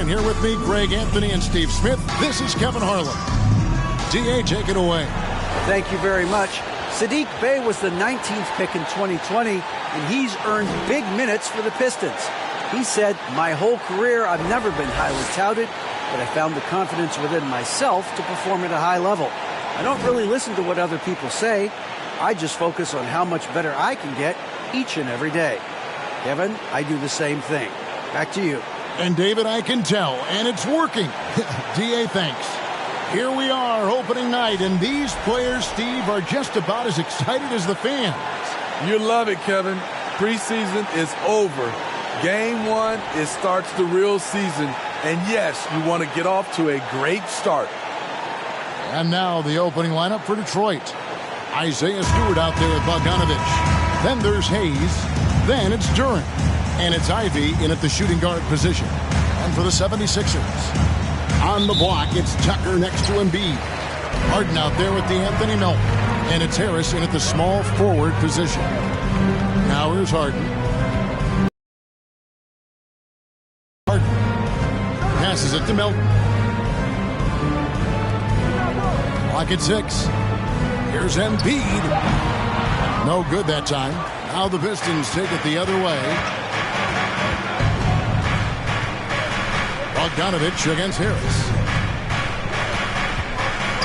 and here with me, Greg Anthony and Steve Smith. This is Kevin Harlan. D.A., take it away. Thank you very much. Saddiq Bey was the 19th pick in 2020, and he's earned big minutes for the Pistons. He said, "My whole career, I've never been highly touted, but I found the confidence within myself to perform at a high level. I don't really listen to what other people say. I just focus on how much better I can get each and every day." Kevin, I do the same thing. Back to you. And David, I can tell, and it's working. D.A., thanks. Here we are, opening night, and these players, Steve, are just about as excited as the fans. You love it, Kevin. Preseason is over. Game one, it starts the real season. And yes, you want to get off to a great start. And now the opening lineup for Detroit. Isaiah Stewart out there with Bogdanovich. Then there's Hayes. Then it's Duren. And it's Ivy in at the shooting guard position. And for the 76ers, on the block, it's Tucker next to Embiid. Harden out there with Anthony Melton. And it's Harris in at the small forward position. Now here's Harden. Harden passes it to Melton. Block at 6. Here's Embiid. No good that time. Now the Pistons take it the other way. Bogdanovich against Harris.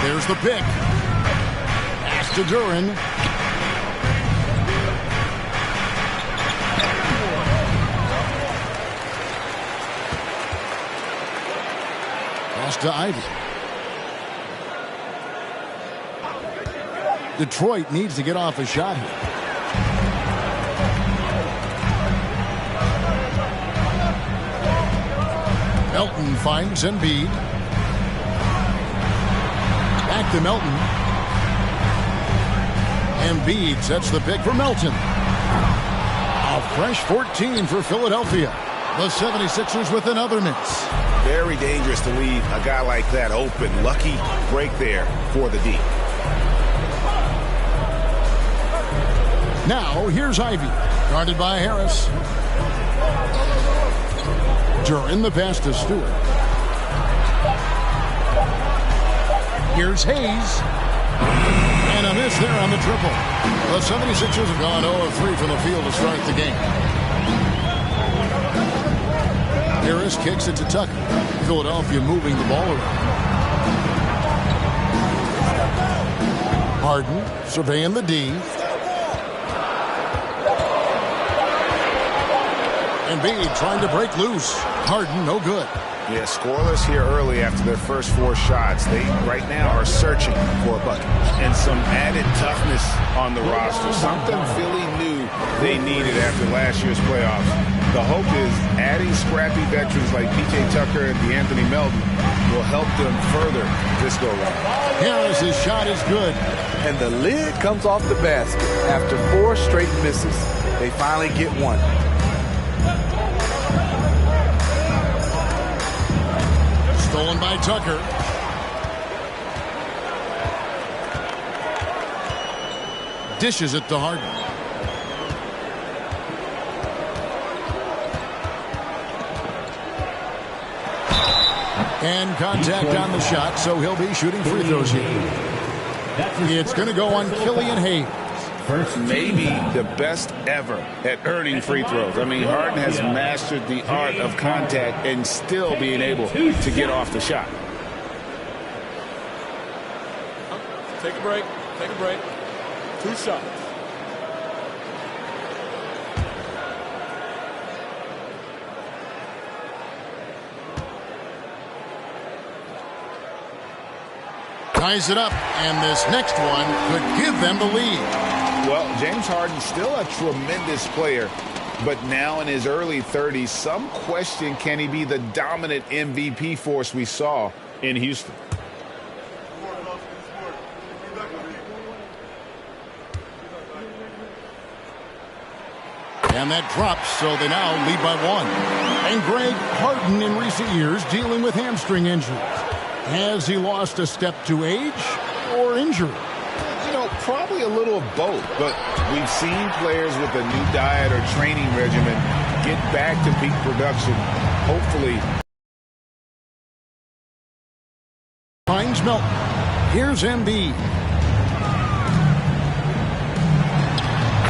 There's the pick. Pass to Duren. Pass to Ivy. Detroit needs to get off a shot here. Melton finds Embiid. Back to Melton. Embiid sets the pick for Melton. A fresh 14 for Philadelphia. The 76ers with another miss. Very dangerous to leave a guy like that open. Lucky break there for the D. Now here's Ivy. Guarded by Harris. Duren the pass to Stewart. Here's Hayes. And a miss there on the triple. The 76ers have gone 0 of 3 from the field to start the game. Harris kicks it to Tucker. Philadelphia moving the ball around. Harden surveying the D. Embiid trying to break loose. Harden, no good. Yeah, scoreless here early after their first 4 shots. They right now are searching for a bucket. And some added toughness on the roster. Something Philly knew they needed after last year's playoffs. The hope is adding scrappy veterans like P.J. Tucker and Anthony Melton will help them further this go-round. Harris's shot is good. And the lid comes off the basket after 4 straight misses. They finally get one. Stolen by Tucker. Dishes it to Harden. And contact on the shot, so he'll be shooting free throws here. It's going to go on Killian Hayes. Maybe the best ever at earning free throws. I mean, Harden has mastered the art of contact and still being able to get off the shot. Take a break. Take a break. 2 shots. Ties it up, and this next one could give them the lead. Well, James Harden's still a tremendous player, but now in his early 30s, some question, can he be the dominant MVP force we saw in Houston? And that drops, so they now lead by 1. And Greg, Harden in recent years dealing with hamstring injuries. Has he lost a step to age or injury? You know, probably a little of both, but we've seen players with a new diet or training regimen get back to peak production, hopefully Finds Melton. Here's Embiid.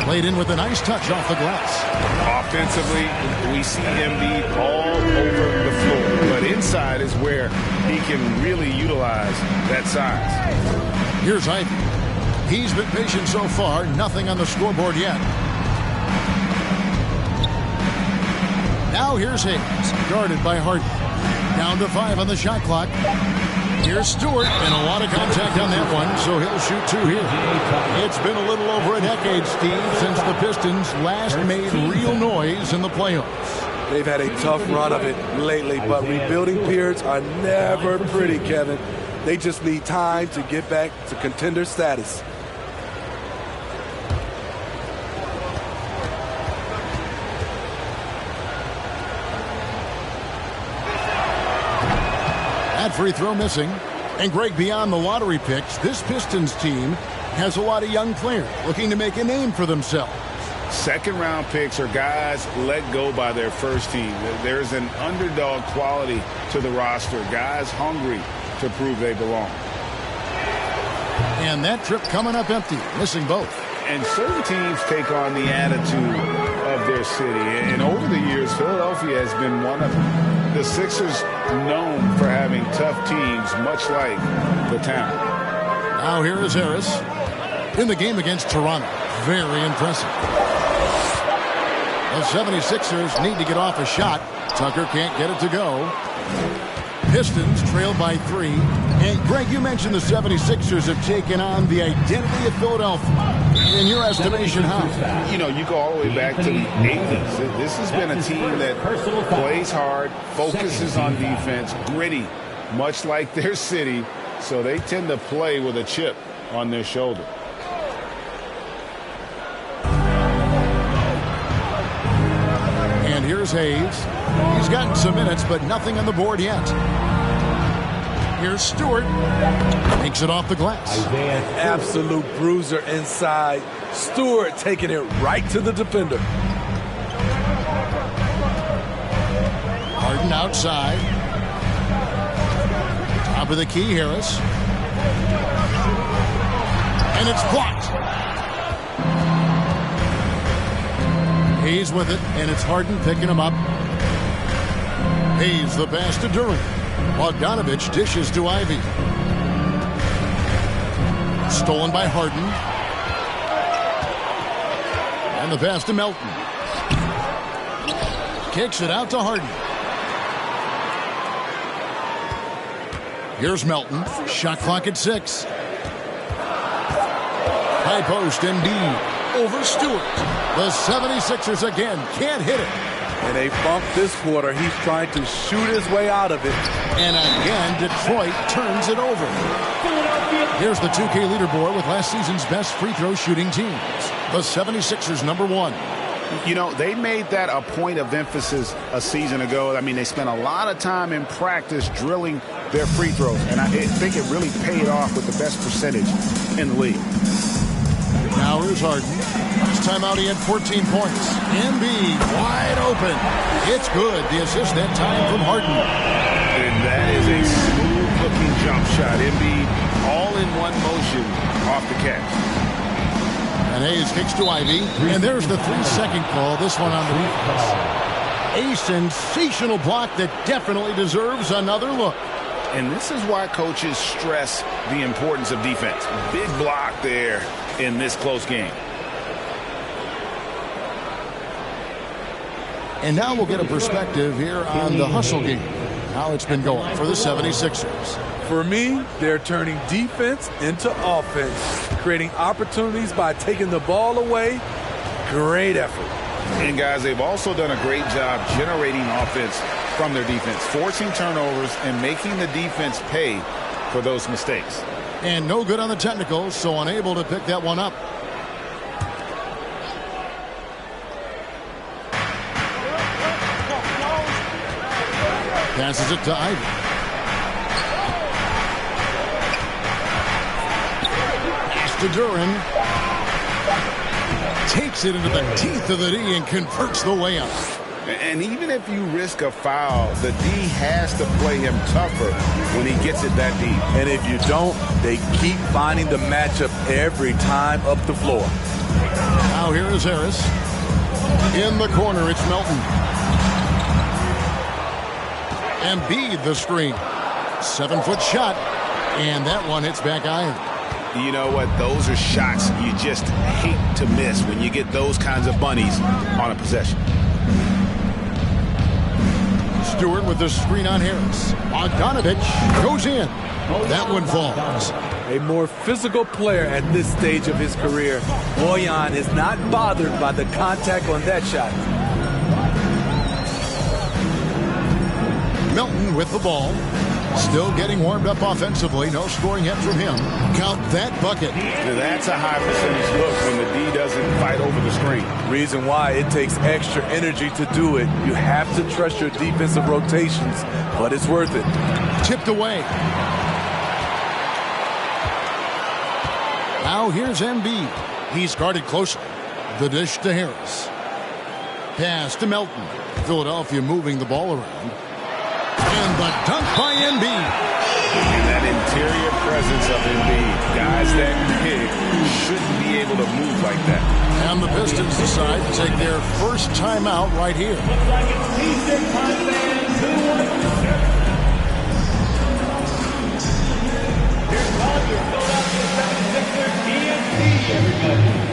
Played in with a nice touch off the glass. Offensively, we see Embiid all over the floor. But inside is where he can really utilize that size. Here's Ivy. He's been patient so far. Nothing on the scoreboard yet. Now here's Hayes. Guarded by Harden. Down to 5 on the shot clock. Here's Stewart, and a lot of contact on that one, so he'll shoot 2 here. It's been a little over a decade, Steve, since the Pistons last made real noise in the playoffs. They've had a tough run of it lately, but rebuilding periods are never pretty, Kevin. They just need time to get back to contender status. Free throw missing. And Greg, beyond the lottery picks, this Pistons team has a lot of young players looking to make a name for themselves. Second-round picks are guys let go by their first team. There's an underdog quality to the roster. Guys hungry to prove they belong. And that trip coming up empty, missing both. And certain teams take on the attitude of their city. And over the years, Philadelphia has been one of the Sixers known for having tough teams, much like the town. Now here is Harris in the game against Toronto. Very impressive. The 76ers need to get off a shot. Tucker can't get it to go. Pistons trail by 3. And Greg, you mentioned the 76ers have taken on the identity of Philadelphia. In your estimation, how? You know, you go all the way back to the 80s. This has been a team that plays hard, focuses on defense, gritty, much like their city. So they tend to play with a chip on their shoulder. And here's Hayes. He's gotten some minutes, but nothing on the board yet. Here's Stewart. Takes it off the glass. Absolute bruiser inside. Stewart taking it right to the defender. Harden outside. Top of the key, Harris. And it's blocked. Hayes with it, and it's Harden picking him up. Hayes the pass to Durant. Bogdanovich dishes to Ivy. Stolen by Harden. And the pass to Melton. Kicks it out to Harden. Here's Melton. Shot clock at 6. High post, Embiid over Stewart. The 76ers again can't hit it. And they bumped this quarter. He's trying to shoot his way out of it. And again, Detroit turns it over. Here's the 2K leaderboard with last season's best free throw shooting teams. The 76ers #1. You know, they made that a point of emphasis a season ago. I mean, they spent a lot of time in practice drilling their free throws. And I think it really paid off with the best percentage in the league. Now here's Harden. Last time out he had 14 points. Embiid wide open. It's good. The assist that time from Harden. And that is a smooth-looking jump shot. Embiid all in one motion off the catch. And Hayes kicks to Ivy. And there's the 3-second call. This one on the defense. A sensational block that definitely deserves another look. And this is why coaches stress the importance of defense. Big block there in this close game. And now we'll get a perspective here on the hustle game. How it's been going for the 76ers. For me, they're turning defense into offense, creating opportunities by taking the ball away. Great effort. And guys, they've also done a great job generating offense from their defense, forcing turnovers and making the defense pay for those mistakes. And no good on the technicals, so unable to pick that one up. Passes it to Ivy. Pass to Durant. Takes it into the teeth of the D and converts the layup. And even if you risk a foul, the D has to play him tougher when he gets it that deep. And if you don't, they keep finding the matchup every time up the floor. Now here is Harris. In the corner, it's Melton. Embiid the screen. 7-foot shot. And that one hits back iron. You know what? Those are shots you just hate to miss when you get those kinds of bunnies on a possession. Stewart with the screen on Harris. Bogdanovich goes in. That one falls. A more physical player at this stage of his career. Bojan is not bothered by the contact on that shot. Melton with the ball. Still getting warmed up offensively. No scoring yet from him. Count that bucket. That's a high percentage look when the D doesn't fight over the screen. Reason why it takes extra energy to do it. You have to trust your defensive rotations, but it's worth it. Tipped away. Now here's Embiid. He's guarded closely. The dish to Harris. Pass to Melton. Philadelphia moving the ball around. And the dunk by Embiid. And that interior presence of Embiid. Guys that big shouldn't be able to move like that. And the Pistons decide to take their first timeout right here. Looks like it's Eastern Conference who wants to serve. Here's all your Philadelphia 76ers TNT, everybody.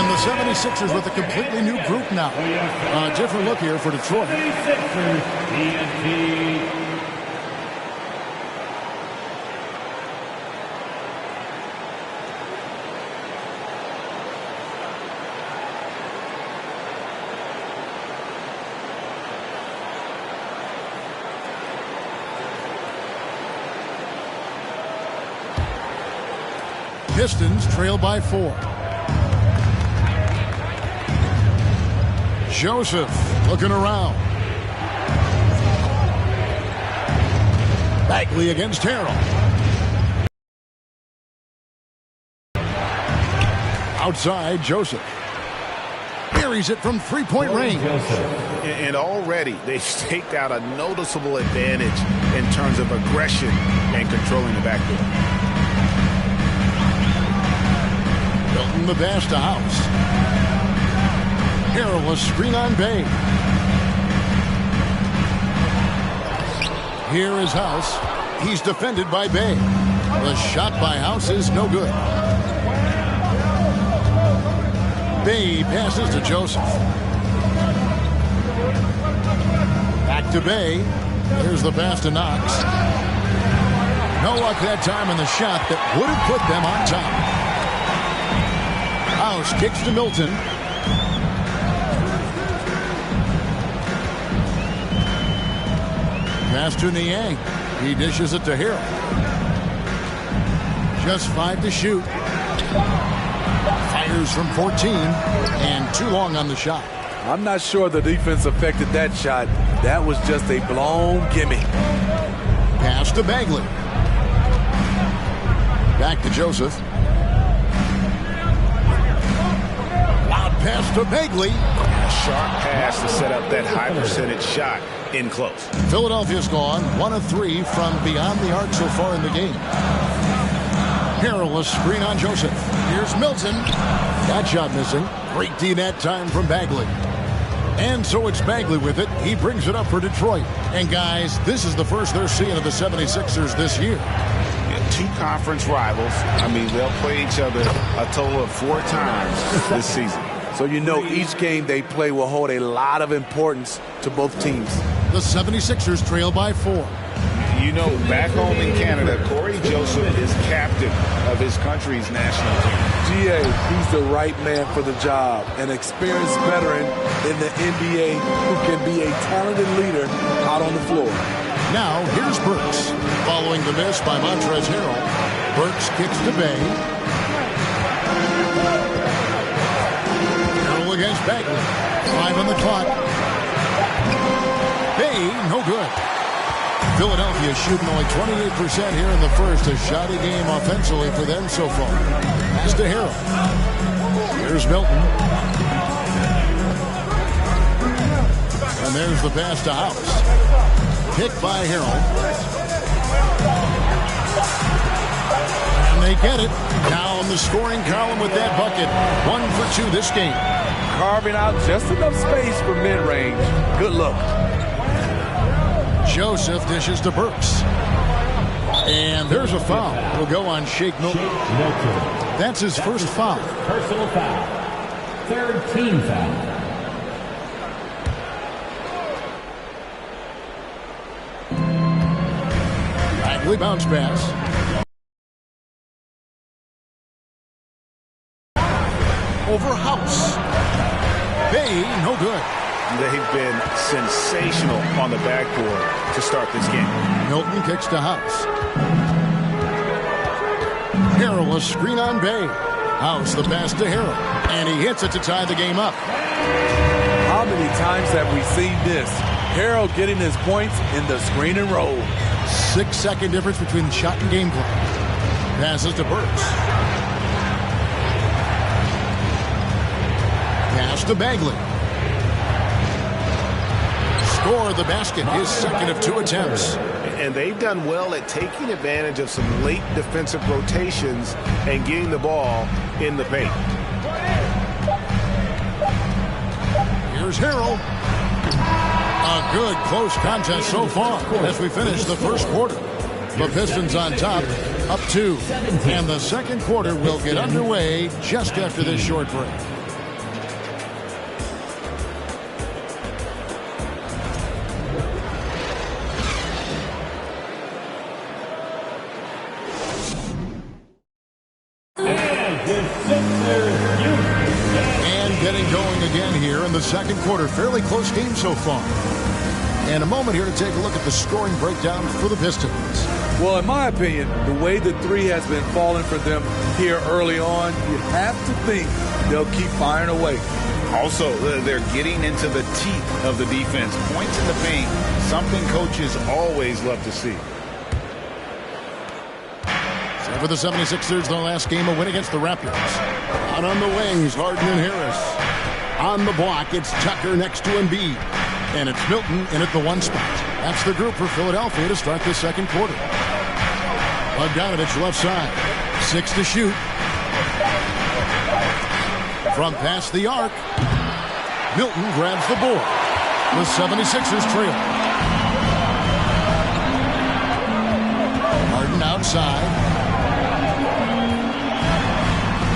The 76ers with a completely new group now. A different look here for Detroit. 76ers TNT. Pistons trail by 4. Joseph looking around. Bagley against Harrell. Outside, Joseph. Buries it from three-point range. And already they've staked out a noticeable advantage in terms of aggression and controlling the backcourt. Milton the pass to House. Harrell a screen on Bay. Here is House. He's defended by Bay. The shot by House is no good. Bay passes to Joseph. Back to Bay. Here's the pass to Knox. No luck that time in the shot that would have put them on top. House kicks to Milton. Pass to Niang. He dishes it to Harrell. Just 5 to shoot. Fires from 14 and too long on the shot. I'm not sure the defense affected that shot. That was just a blown gimme. Pass to Bagley. Back to Joseph. Loud pass to Bagley. Sharp pass to set up that high percentage shot in close. Philadelphia's gone 1 of 3 from beyond the arc so far in the game. Harrell a screen on Joseph. Here's Milton. That shot missing. Great D that time from Bagley. And so it's Bagley with it. He brings it up for Detroit. And, guys, this is the first they're seeing of the 76ers this year. Yeah, 2 conference rivals. I mean, they'll play each other a total of 4 times this season. So you know each game they play will hold a lot of importance to both teams. The 76ers trail by 4. You know, back home in Canada, Corey Joseph is captain of his country's national team. GA, he's the right man for the job, an experienced veteran in the NBA who can be a talented leader out on the floor. Now, here's Burks. Following the miss by Montrezl Harrell, Burks kicks to Bay. Harrell against Bagley. 5 on the clock. Bay, no good. Philadelphia shooting only 28% here in the first. A shoddy game offensively for them so far. Pass to Harrell. Here's Milton. And there's the pass to House. Picked by Harrell. And they get it. Now in the scoring column with that bucket. 1 for 2 this game. Carving out just enough space for mid-range. Good look. Joseph dishes to Burks. And there's a foul. It'll go on Shake Milton. That's his first foul. Personal foul. 3rd team foul. Bagley bounce pass. Over House. Bay, no good. They've been sensational on the backboard to start this game. Milton kicks to House. Harrell a screen on Bay. House the pass to Harrell. And he hits it to tie the game up. How many times have we seen this? Harrell getting his points in the screen and roll. 6-second difference between shot and game clock. Passes to Burks. Pass to Bagley. Score the basket, his second of 2 attempts. And they've done well at taking advantage of some late defensive rotations and getting the ball in the paint. Here's Harrell. A good close contest so far as we finish the first quarter. The Pistons on top, up 2. And the second quarter will get underway just after this short break. The second quarter, fairly close game so far. And a moment here to take a look at the scoring breakdown for the Pistons. Well, in my opinion, the way the 3 has been falling for them here early on, you have to think they'll keep firing away. Also, they're getting into the teeth of the defense. Points in the paint, something coaches always love to see. So for the 76ers, their last game, a win against the Raptors. Out on the wings, Harden and Harris. On the block, it's Tucker next to Embiid. And it's Milton in at the 1 spot. That's the group for Philadelphia to start the second quarter. Bogdanovich left side. 6 to shoot. From past the arc, Milton grabs the board. The 76ers trail. Harden outside.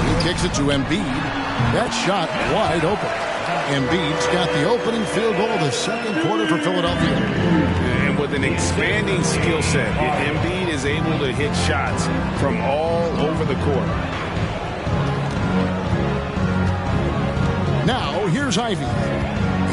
He kicks it to Embiid. That shot wide open. Embiid's got the opening field goal of the second quarter for Philadelphia. And with an expanding skill set, Embiid is able to hit shots from all over the court. Now, here's Ivy.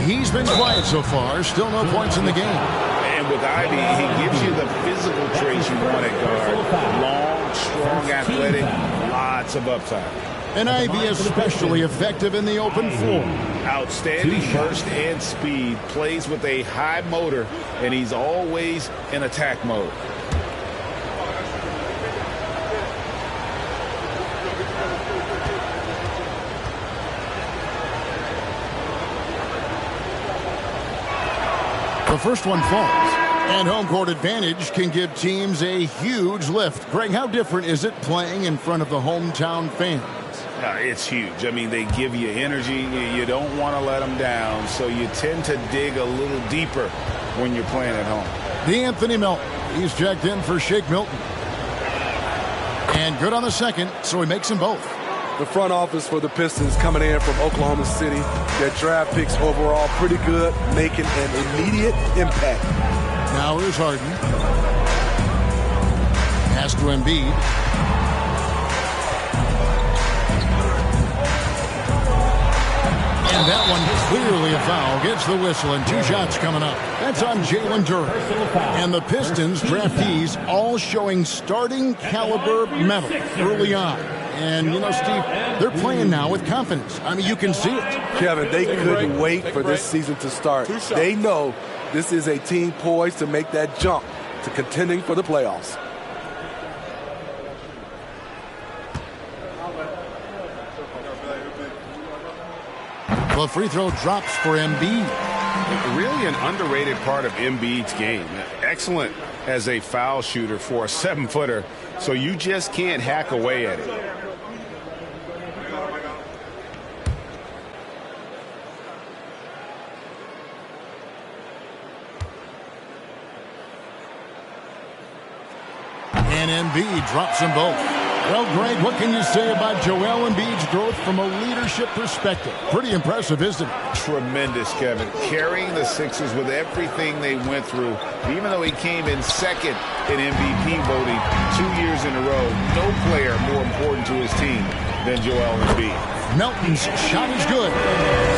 He's been quiet so far. Still no points in the game. And with Ivy, he gives you the physical traits you want at guard. Long, strong, athletic, lots of upside. And Ivy especially effective in the open floor. Outstanding burst and speed, plays with a high motor, and he's always in attack mode. The first one falls. And home court advantage can give teams a huge lift. Greg, how different is it playing in front of the hometown fans? It's huge. I mean, they give you energy. You don't want to let them down, so you tend to dig a little deeper when you're playing at home. D'Anthony Melton. He's checked in for Shake Milton. And good on the second, so he makes them both. The front office for the Pistons coming in from Oklahoma City. Their draft picks overall pretty good, making an immediate impact. Now here's Harden. Pass to Embiid. And that one clearly a foul. Gets the whistle and 2 shots coming up. That's on Jalen Duren. And the Pistons draftees all showing starting caliber metal early on. And, you know, Steve, they're playing now with confidence. I mean, you can see it. Kevin, they couldn't wait for this season to start. They know this is a team poised to make that jump to contending for the playoffs. The free throw drops for Embiid. Really an underrated part of Embiid's game. Excellent as a foul shooter for a 7-footer, so you just can't hack away at it. And Embiid drops them both. Well, Greg, what can you say about Joel Embiid's growth from a leadership perspective? Pretty impressive, isn't it? Tremendous, Kevin. Carrying the Sixers with everything they went through, even though he came in second in MVP voting 2 years in a row, no player more important to his team than Joel Embiid. Melton's shot is good.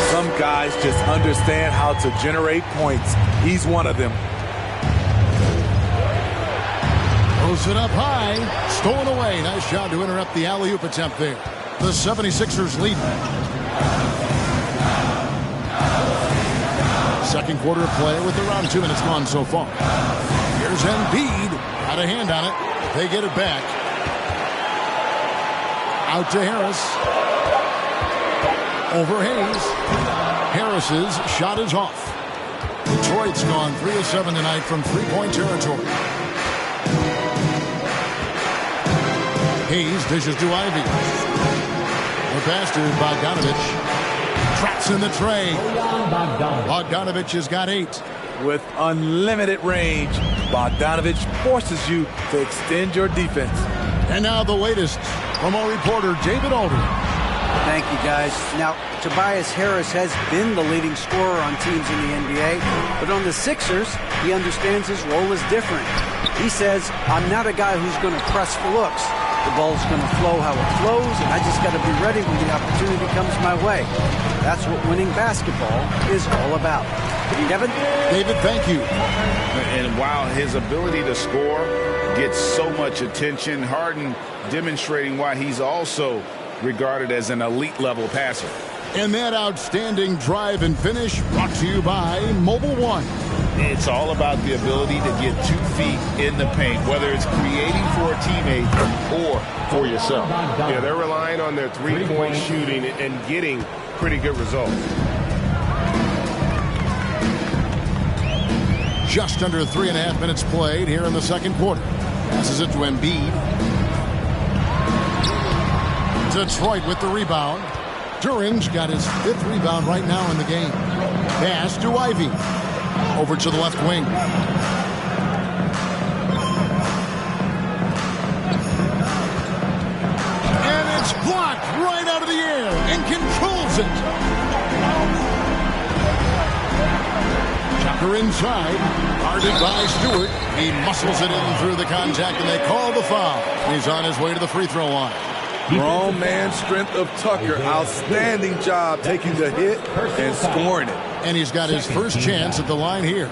Some guys just understand how to generate points. He's one of them. Throws it up high. Stolen away. Nice job to interrupt the alley-oop attempt there. The 76ers lead. Second quarter of play with around 2 minutes gone so far. Here's Embiid. Got a hand on it. They get it back. Out to Harris. Over Hayes. Harris's shot is off. Detroit's gone 3 of 7 tonight from three-point territory. Hayes dishes to Ivy. The pass to Bogdanovich. Traps in the tray. Bogdanovich has got 8. With unlimited range, Bogdanovich forces you to extend your defense. And now the latest from our reporter, David Aldridge. Thank you, guys. Now, Tobias Harris has been the leading scorer on teams in the NBA, but on the Sixers, he understands his role is different. He says, I'm not a guy who's going to press for looks. The ball's going to flow how it flows, and I just got to be ready when the opportunity comes my way. That's what winning basketball is all about. Kevin? David, thank you. And while his ability to score gets so much attention, Harden demonstrating why he's also regarded as an elite-level passer. And that outstanding drive and finish brought to you by Mobile One. It's all about the ability to get 2 feet in the paint, whether it's creating for a teammate or for yourself. Yeah, they're relying on their three-point shooting and getting pretty good results. Just under 3.5 minutes played here in the second quarter. Passes it to Embiid. Detroit with the rebound. Duren's got his 5th rebound right now in the game. Pass to Ivy. Over to the left wing. And it's blocked right out of the air and controls it. Tucker inside. Guarded by Stewart. He muscles it in through the contact, and they call the foul. He's on his way to the free throw line. Grown man strength of Tucker. Outstanding job taking the hit and scoring it. And he's got his first chance at the line here.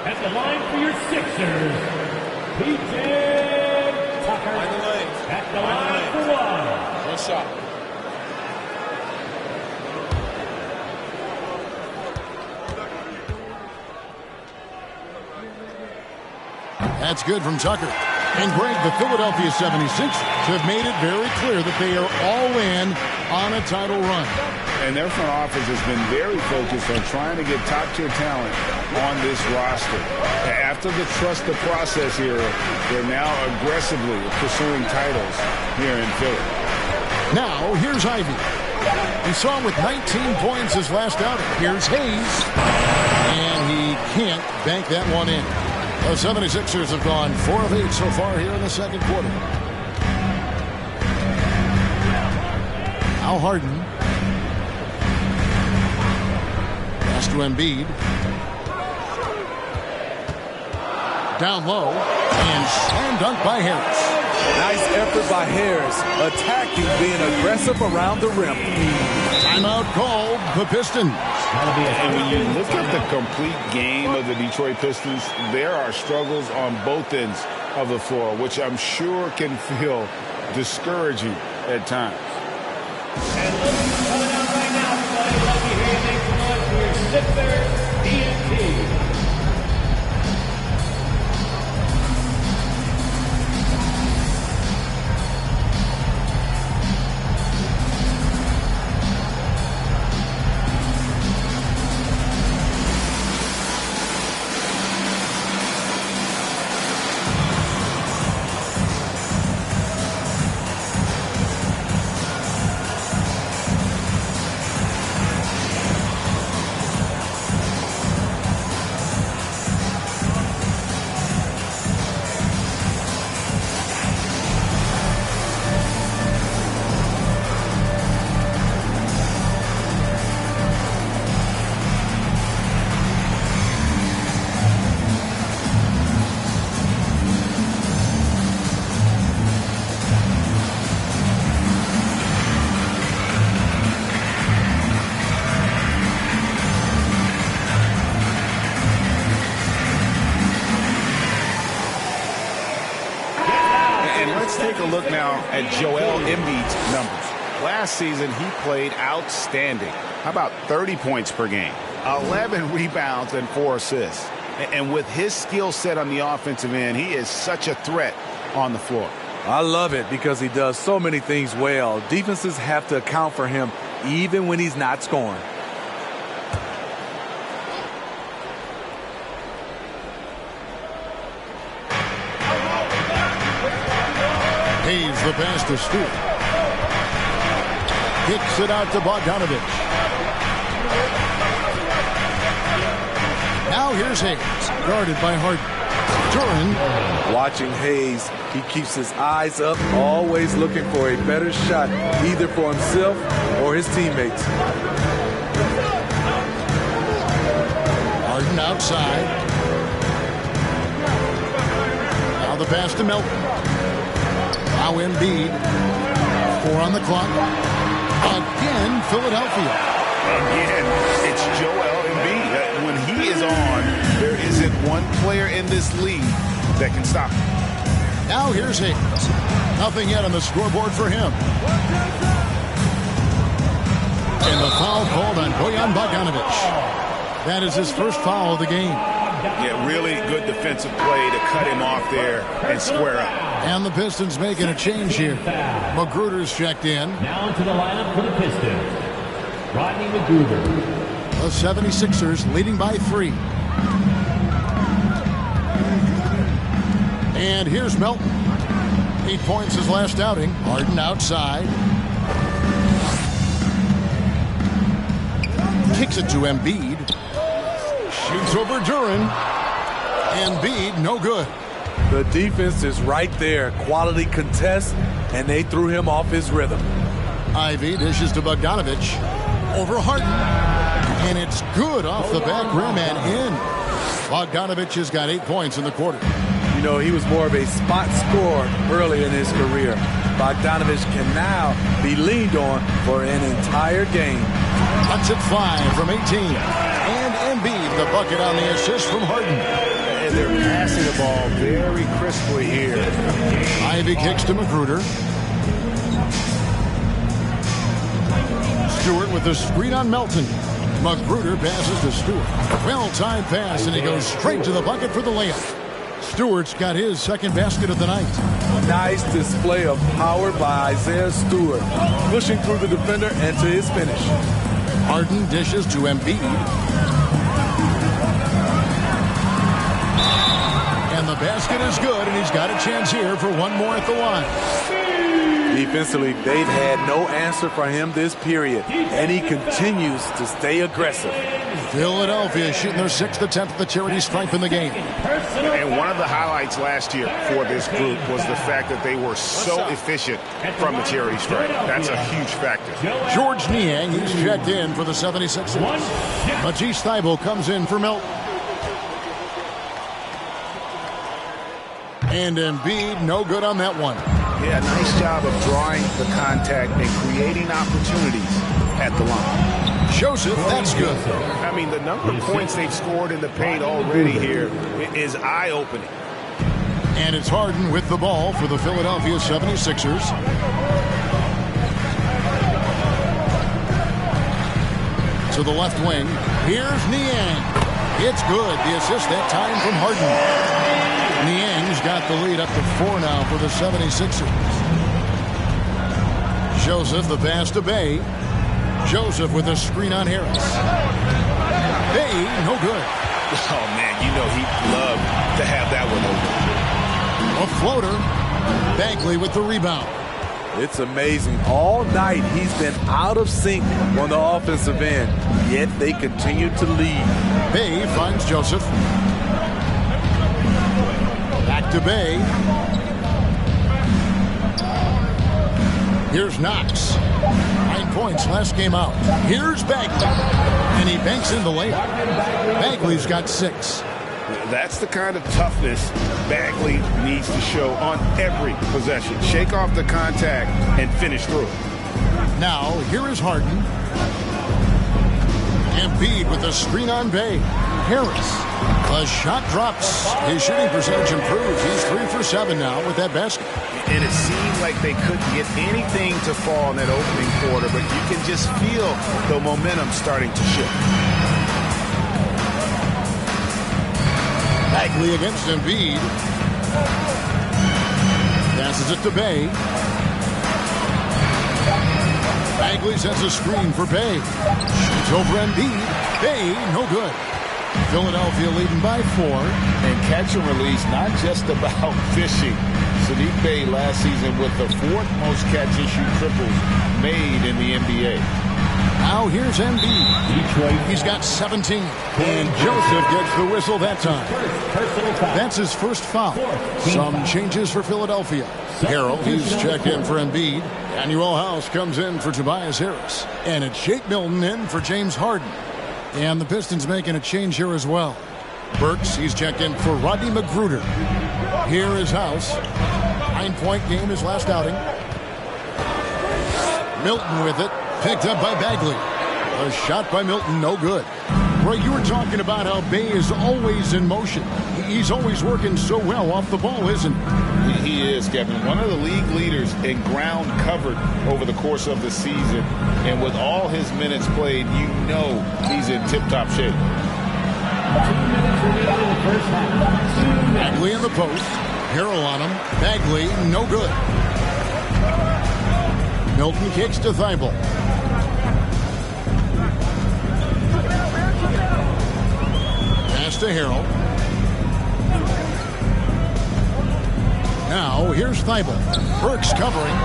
At the line for your Sixers, P.J. Tucker. At the line for one. One shot. That's good from Tucker. And Greg, the Philadelphia 76ers have made it very clear that they are all in on a title run. And their front office has been very focused on trying to get top-tier talent on this roster. After the trust the process era, they're now aggressively pursuing titles here in Philly. Now, here's Ivy. He saw him with 19 points his last outing. Here's Hayes. And he can't bank that one in. The 76ers have gone 4 of 8 so far here in the second quarter. Now Harden. Pass to Embiid. Down low. And slam dunk by Harris. Nice effort by Harris. Attacking, being aggressive around the rim. Timeout called the Pistons. And when you look at the complete game of the Detroit Pistons, there are struggles on both ends of the floor, which I'm sure can feel discouraging at times. And look, coming out right now, everybody. Let me hear you make some noise for your Sixers DNT. Let's take a look now at Joel Embiid's numbers. Last season, he played outstanding. How about 30 points per game, 11 rebounds, and 4 assists. And with his skill set on the offensive end, he is such a threat on the floor. I love it because he does so many things well. Defenses have to account for him even when he's not scoring. Hayes the pass to Stewart. Kicks it out to Bogdanovich. Now here's Hayes, guarded by Harden. Duran. Watching Hayes, he keeps his eyes up, always looking for a better shot, either for himself or his teammates. Harden outside. Now the pass to Melton. Now Embiid. 4 on the clock. Again, Philadelphia. Again, it's Joel Embiid. When he is on, there isn't one player in this league that can stop him. Now here's Hayes. Nothing yet on the scoreboard for him. And the foul called on Bojan Bogdanovich. That is his first foul of the game. Yeah, really good defensive play to cut him off there and square up. And the Pistons making a change here. Magruder's checked in. Now into the lineup for the Pistons, Rodney Magruder. The 76ers leading by 3. And here's Melton. 8 points his last outing. Harden outside. Kicks it to Embiid. Shoots over Duran. Embiid, no good. The defense is right there. Quality contest, and they threw him off his rhythm. Ivy dishes to Bogdanovich. Over Harden. And it's good off the back rim and in. Bogdanovich has got 8 points in the quarter. You know, he was more of a spot scorer early in his career. Bogdanovich can now be leaned on for an entire game. Cuts it 5 from 18. And Embiid, the bucket on the assist from Harden. And they're passing the ball very crisply here. Ivy kicks to Magruder. Stewart with the screen on Melton. Magruder passes to Stewart. Well-timed pass, and he goes straight to the bucket for the layup. Stewart's got his second basket of the night. Nice display of power by Isaiah Stewart, pushing through the defender and to his finish. Harden dishes to Embiid. And the basket is good, and he's got a chance here for one more at the line. Defensively, they've had no answer for him this period, and he continues to stay aggressive. Philadelphia shooting their 6th attempt at the charity stripe in the game. And one of the highlights last year for this group was the fact that they were so efficient from the charity stripe. That's a huge factor. George Niang, he's checked in for the 76ers. Matisse Thybulle comes in for Milton. And Embiid, no good on that one. Yeah, nice job of drawing the contact and creating opportunities at the line. Joseph, that's good. I mean, the number of points they've scored in the paint already here is eye-opening. And it's Harden with the ball for the Philadelphia 76ers. To the left wing. Here's Niang. It's good. The assist that time from Harden. Niang's got the lead up to 4 now for the 76ers. Joseph, the pass to Bay. Joseph with a screen on Harris. Bay, no good. Oh, man, you know he'd love to have that one open. A floater. Bagley with the rebound. It's amazing. All night he's been out of sync on the offensive end, yet they continue to lead. Bay finds Joseph. Back to Bay. Here's Knox. 9 points last game out. Here's Bagley. And he banks in the layup. Bagley's got 6. That's the kind of toughness Bagley needs to show on every possession. Shake off the contact and finish through. Now, here is Harden. Embiid with a screen on Bay. Harris. A shot drops. His shooting percentage improves. He's 3 for 7 now with that basket. And it seemed like they couldn't get anything to fall in that opening quarter, but you can just feel the momentum starting to shift. Bagley against Embiid. Passes it to Bay. Bagley sets a screen for Bay. Shoots over Embiid. Bay, no good. Philadelphia leading by 4. And catch and release, not just about fishing. Saddiq Bey last season with the 4th most catch-and-shoot triples made in the NBA. Now here's Embiid. He's got 17. And Joseph gets the whistle that time. That's his first foul. Some changes for Philadelphia. Harrell, he's checked in for Embiid. Daniel House comes in for Tobias Harris. And it's Shake Milton in for James Harden. And the Pistons making a change here as well. Burks, he's checked in for Rodney McGruder. Here is House. 9-point game his last outing. Milton with it. Picked up by Bagley. A shot by Milton, no good. Roy, you were talking about how Bay is always in motion. He's always working so well off the ball, isn't he? He is, Kevin. One of the league leaders in ground covered over the course of the season. And with all his minutes played, you know he's in tip-top shape. 2 minutes remaining in the first half. Bagley in the post. Harrell on him. Bagley, no good. Milton kicks to Thybulle. Pass to Harrell. Now, here's Thybulle. Burks covering.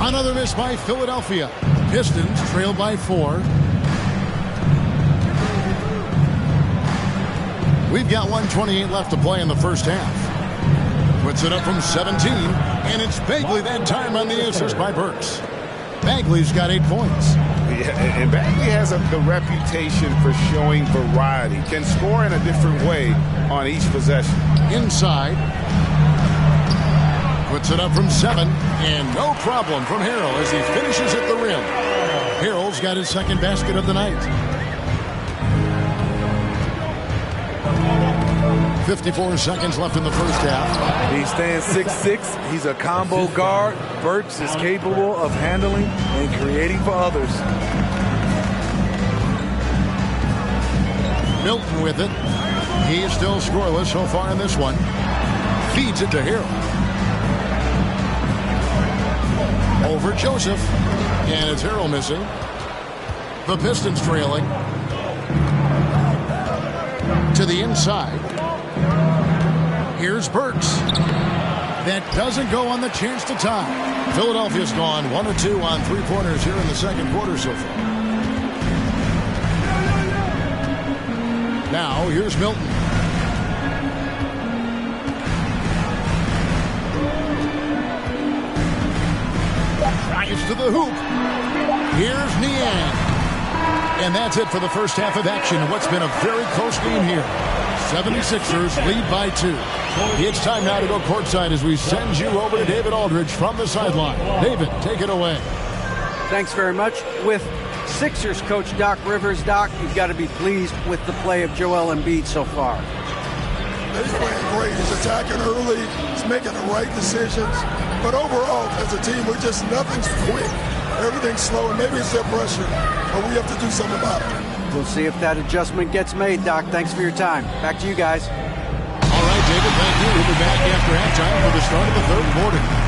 Another miss by Philadelphia. Pistons trail by 4. We've got 1:28 left to play in the first half. Puts it up from 17, and it's Bagley that time on the assist by Burks. Bagley's got 8 points. Yeah, and Bagley has the reputation for showing variety. Can score in a different way on each possession. Inside. Puts it up from 7, and no problem from Harrell as he finishes at the rim. Harrell's got his second basket of the night. 54 seconds left in the first half. He stands 6'6". He's a combo guard. Burks is capable of handling and creating for others. Milton with it. He is still scoreless so far in this one. Feeds it to Harrell. Over Joseph. And it's Harrell missing. The Pistons trailing. To the inside. Here's Burks. That doesn't go on the chance to tie. Philadelphia's gone 1 of 2 on three-pointers here in the second quarter so far. Now, here's Milton. Drives to the hoop. Here's Niang. And that's it for the first half of action in what's been a very close game here. 76ers lead by 2. It's time now to go courtside as we send you over to David Aldridge from the sideline. David, take it away. Thanks very much. With Sixers coach Doc Rivers, Doc, you've got to be pleased with the play of Joel Embiid so far. He's playing great. He's attacking early. He's making the right decisions. But overall, as a team, nothing's quick. Everything's slow, and maybe it's their pressure, but we have to do something about it. We'll see if that adjustment gets made, Doc. Thanks for your time. Back to you guys. All right, David, thank you. We'll be back after halftime for the start of the third quarter.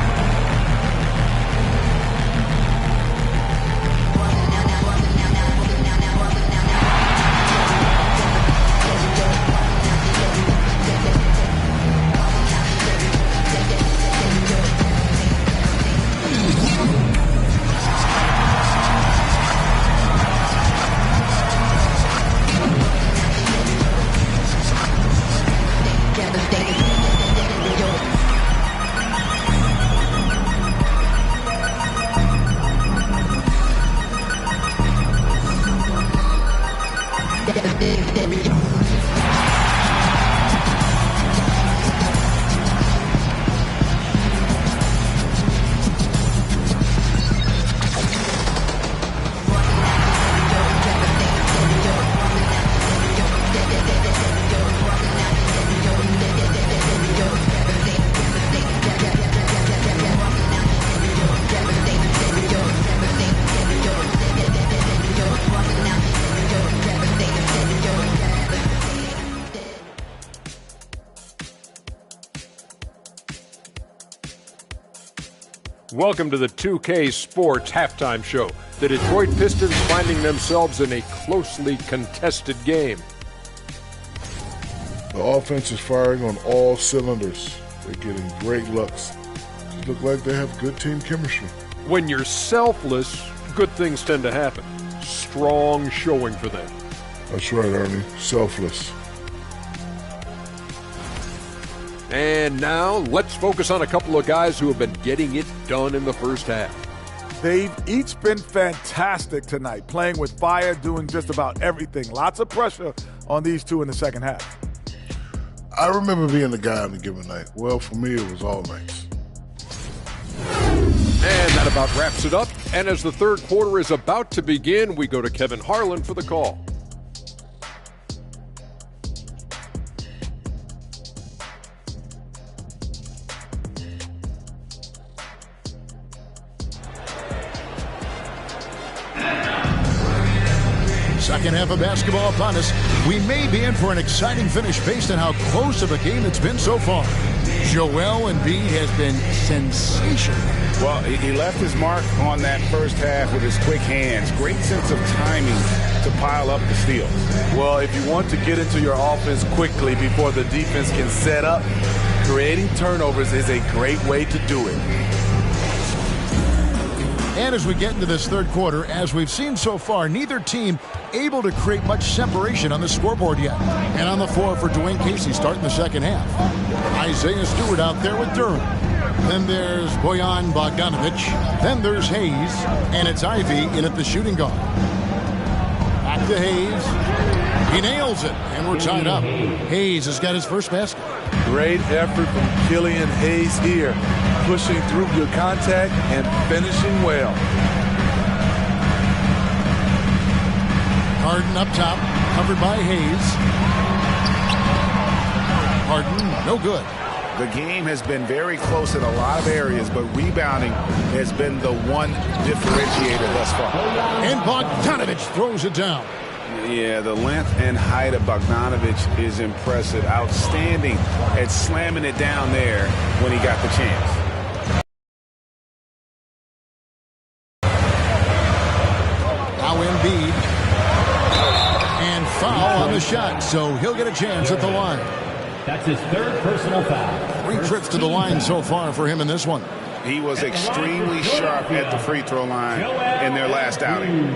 Welcome to the 2K Sports Halftime Show. The Detroit Pistons finding themselves in a closely contested game. The offense is firing on all cylinders. They're getting great looks. They look like they have good team chemistry. When you're selfless, good things tend to happen. Strong showing for them. That's right, Ernie. Selfless. And now, let's focus on a couple of guys who have been getting it done in the first half. They've each been fantastic tonight, playing with fire, doing just about everything. Lots of pressure on these two in the second half. I remember being the guy on a given night. Well, for me, it was all nights. And that about wraps it up. And as the third quarter is about to begin, we go to Kevin Harlan for the call. Second half of basketball upon us. We may be in for an exciting finish based on how close of a game it's been so far. Joel Embiid has been sensational. Well, he left his mark on that first half with his quick hands. Great sense of timing to pile up the steals. Well, if you want to get into your offense quickly before the defense can set up, creating turnovers is a great way to do it. And as we get into this third quarter, as we've seen so far, neither team able to create much separation on the scoreboard yet. And on the floor for Dwayne Casey starting the second half. Isaiah Stewart out there with Durham. Then there's Bojan Bogdanovic. Then there's Hayes. And it's Ivy in at the shooting guard. Back to Hayes. He nails it. And we're tied up. Hayes has got his first basket. Great effort from Killian Hayes here. Pushing through good contact and finishing well. Harden up top, covered by Hayes. Harden, no good. The game has been very close in a lot of areas, but rebounding has been the one differentiator thus far. And Bogdanovic throws it down. Yeah, the length and height of Bogdanovic is impressive. Outstanding at slamming it down there when he got the chance. Now Embiid. And foul on the shot, so he'll get a chance at the line. That's his third personal foul. 3 trips to the line so far for him in this one. He was extremely sharp at the free throw line in their last outing.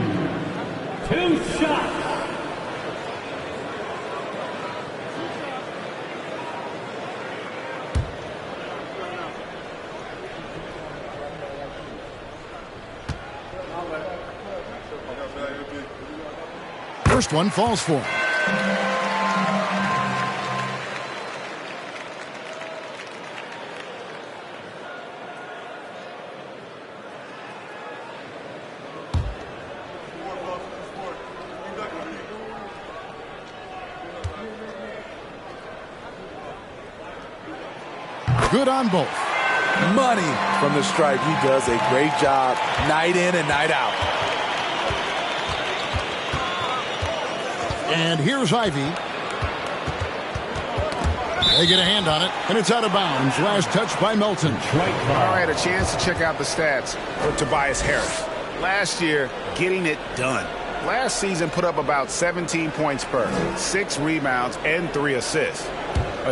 2 shots. First one falls for him. Good on both. Money from the stripe. He does a great job night in and night out. And here's Ivy. They get a hand on it, and it's out of bounds. Last touch by Melton. All right, a chance to check out the stats for Tobias Harris. Last year, getting it done. Last season put up about 17 points per, 6 rebounds, and 3 assists.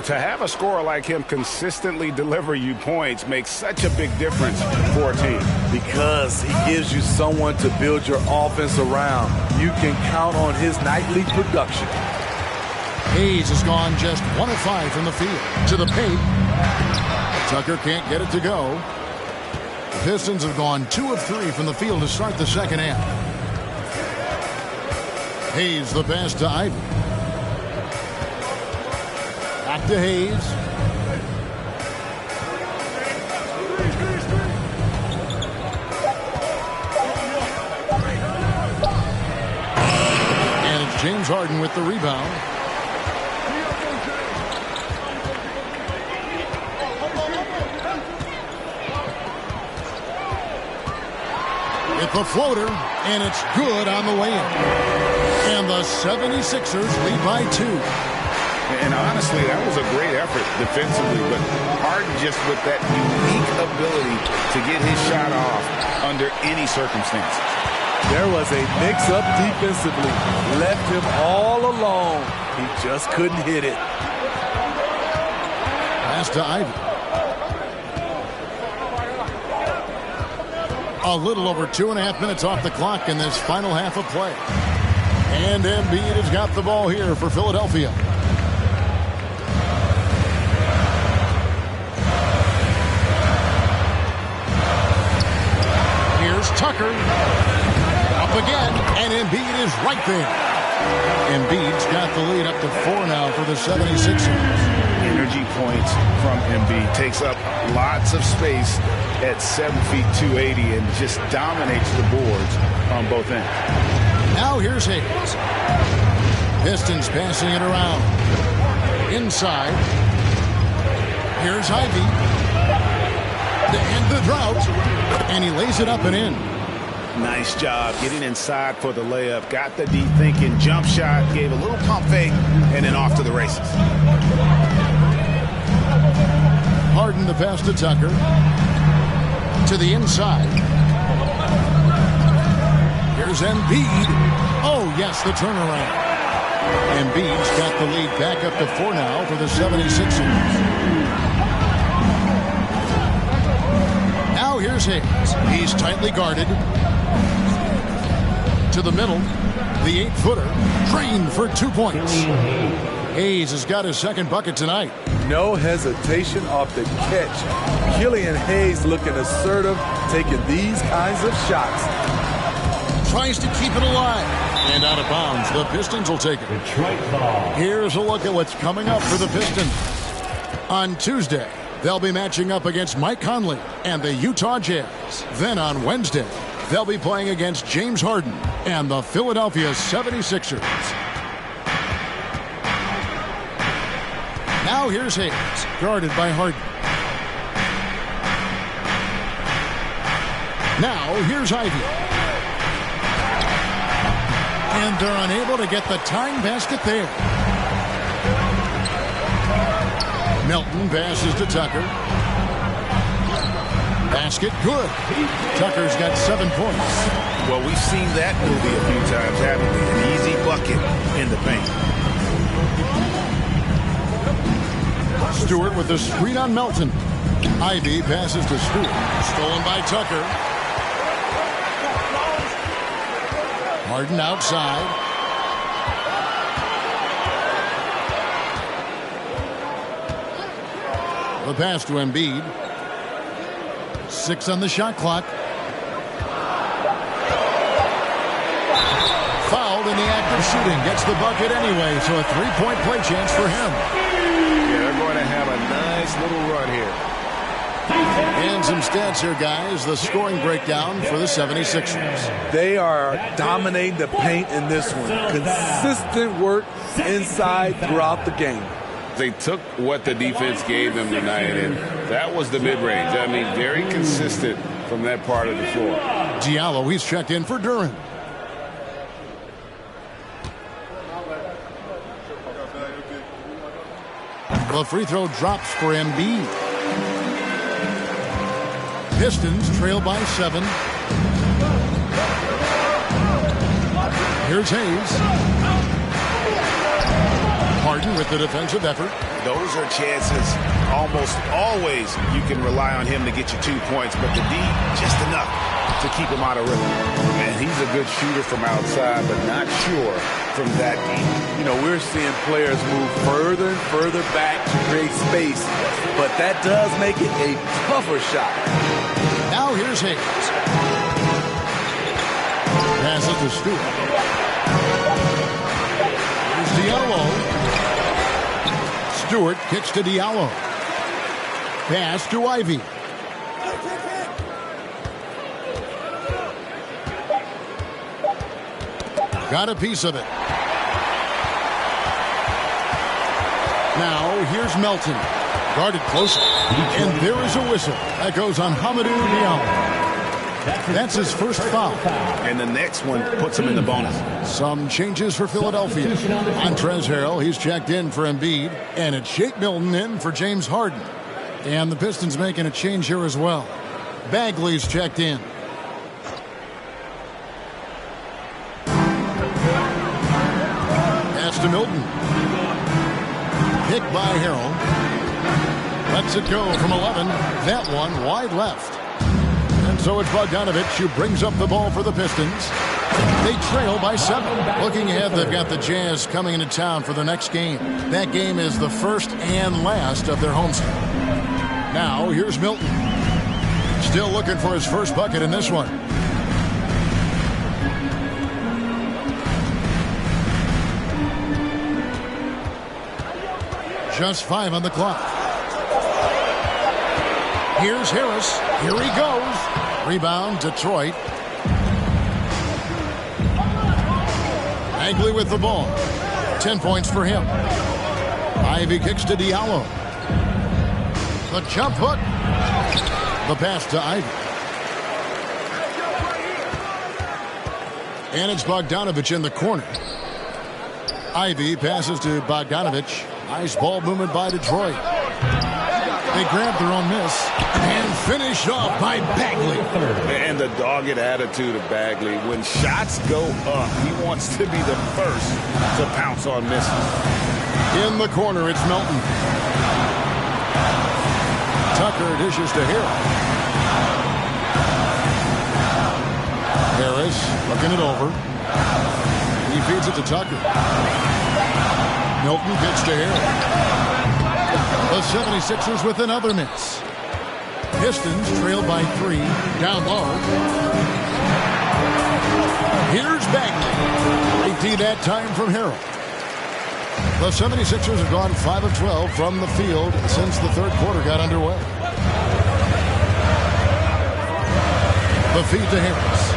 To have a scorer like him consistently deliver you points makes such a big difference for a team. Because he gives you someone to build your offense around. You can count on his nightly production. Hayes has gone just 1 of 5 from the field. To the paint. Tucker can't get it to go. The Pistons have gone 2 of 3 from the field to start the second half. Hayes the pass to Ivy. Back to Hayes. And it's James Harden with the rebound. It's the floater, and it's good on the way in. And the 76ers lead by 2. And honestly, that was a great effort defensively, but Harden just with that unique ability to get his shot off under any circumstances. There was a mix-up defensively. Left him all alone. He just couldn't hit it. Pass to Ivy. A little over 2.5 minutes off the clock in this final half of play. And Embiid has got the ball here for Philadelphia. Tucker up again, and Embiid is right there. Embiid's got the lead up to 4 now for the 76ers. Energy points from Embiid. Takes up lots of space at 7 feet 280 and just dominates the boards on both ends. Now here's Hayes. Pistons passing it around. Inside. Here's Ivy. To end the drought, and he lays it up and in. Nice job getting inside for the layup. Got the deep thinking jump shot, gave a little pump fake, and then off to the races. Harden the pass to Tucker. To the inside. Here's Embiid. Oh, yes, the turnaround. Embiid's got the lead back up to 4 now for the 76ers. Now here's Hayes. He's tightly guarded. To the middle. The 8-footer. Drained for 2 points. Hayes has got his second bucket tonight. No hesitation off the catch. Killian Hayes looking assertive, taking these kinds of shots. Tries to keep it alive. And out of bounds. The Pistons will take it. Here's a look at what's coming up for the Pistons. On Tuesday, they'll be matching up against Mike Conley and the Utah Jazz. Then on Wednesday, they'll be playing against James Harden and the Philadelphia 76ers. Now here's Hayes, guarded by Harden. Now here's Ivy. And they're unable to get the tying basket there. Melton passes to Tucker. Basket good. Tucker's got 7 points. Well, we've seen that movie a few times, haven't we? An easy bucket in the paint. Stewart with the screen on Melton. Ivy passes to Stewart. Stolen by Tucker. Harden outside. The pass to Embiid. 6 on the shot clock. Fouled in the act of shooting. Gets the bucket anyway, so a three-point play chance for him. Yeah, they're going to have a nice little run here. And some stats here, guys. The scoring breakdown for the 76ers. They are dominating the paint in this one. Consistent work inside throughout the game. They took what the defense gave them tonight, and that was the mid-range. I mean, very consistent from that part of the floor. Diallo, he's checked in for Duren. The free throw drops for Embiid. Pistons trail by 7. Here's Hayes. Harden with the defensive effort. Those are chances almost always you can rely on him to get you 2 points, but the D, just enough to keep him out of rhythm. And he's a good shooter from outside, but not sure from that deep. You know, we're seeing players move further and further back to create space, but that does make it a tougher shot. Now here's Hayes. Pass it to Stewart. Here's Diallo. Stewart kicks to Diallo. Pass to Ivy. Got a piece of it. Now here's Melton. Guarded closely. And there is a whistle. That goes on Hamidou Diallo. That's his first foul. And the next one puts him in the bonus. Some changes for Philadelphia. Montrezl Harrell, he's checked in for Embiid. And it's Shake Milton in for James Harden. And the Pistons making a change here as well. Bagley's checked in. Pass to Milton. Picked by Harrell. Lets it go from 11. That one wide left. And so it's Bogdanovich who brings up the ball for the Pistons. They trail by 7. Looking ahead, they've got the Jazz coming into town for their next game. That game is the first and last of their homestand. Now, here's Milton. Still looking for his first bucket in this one. Just 5 on the clock. Here's Harris. Here he goes. Rebound, Detroit. Bagley with the ball. 10 points for him. Ivy kicks to Diallo. The jump hook. The pass to Ivy. And it's Bogdanovich in the corner. Ivy passes to Bogdanovich. Nice ball movement by Detroit. They grab their own miss and finished off by Bagley. And the dogged attitude of Bagley. When shots go up, he wants to be the first to pounce on misses. In the corner, it's Melton. Tucker dishes to Harris. Harris looking it over. He feeds it to Tucker. Milton gets to Harris. The 76ers with another miss. Pistons trail by 3. Down low. Here's Bagley. 18 that time from Harrell. The 76ers have gone 5 of 12 from the field since the third quarter got underway. The feed to Harris.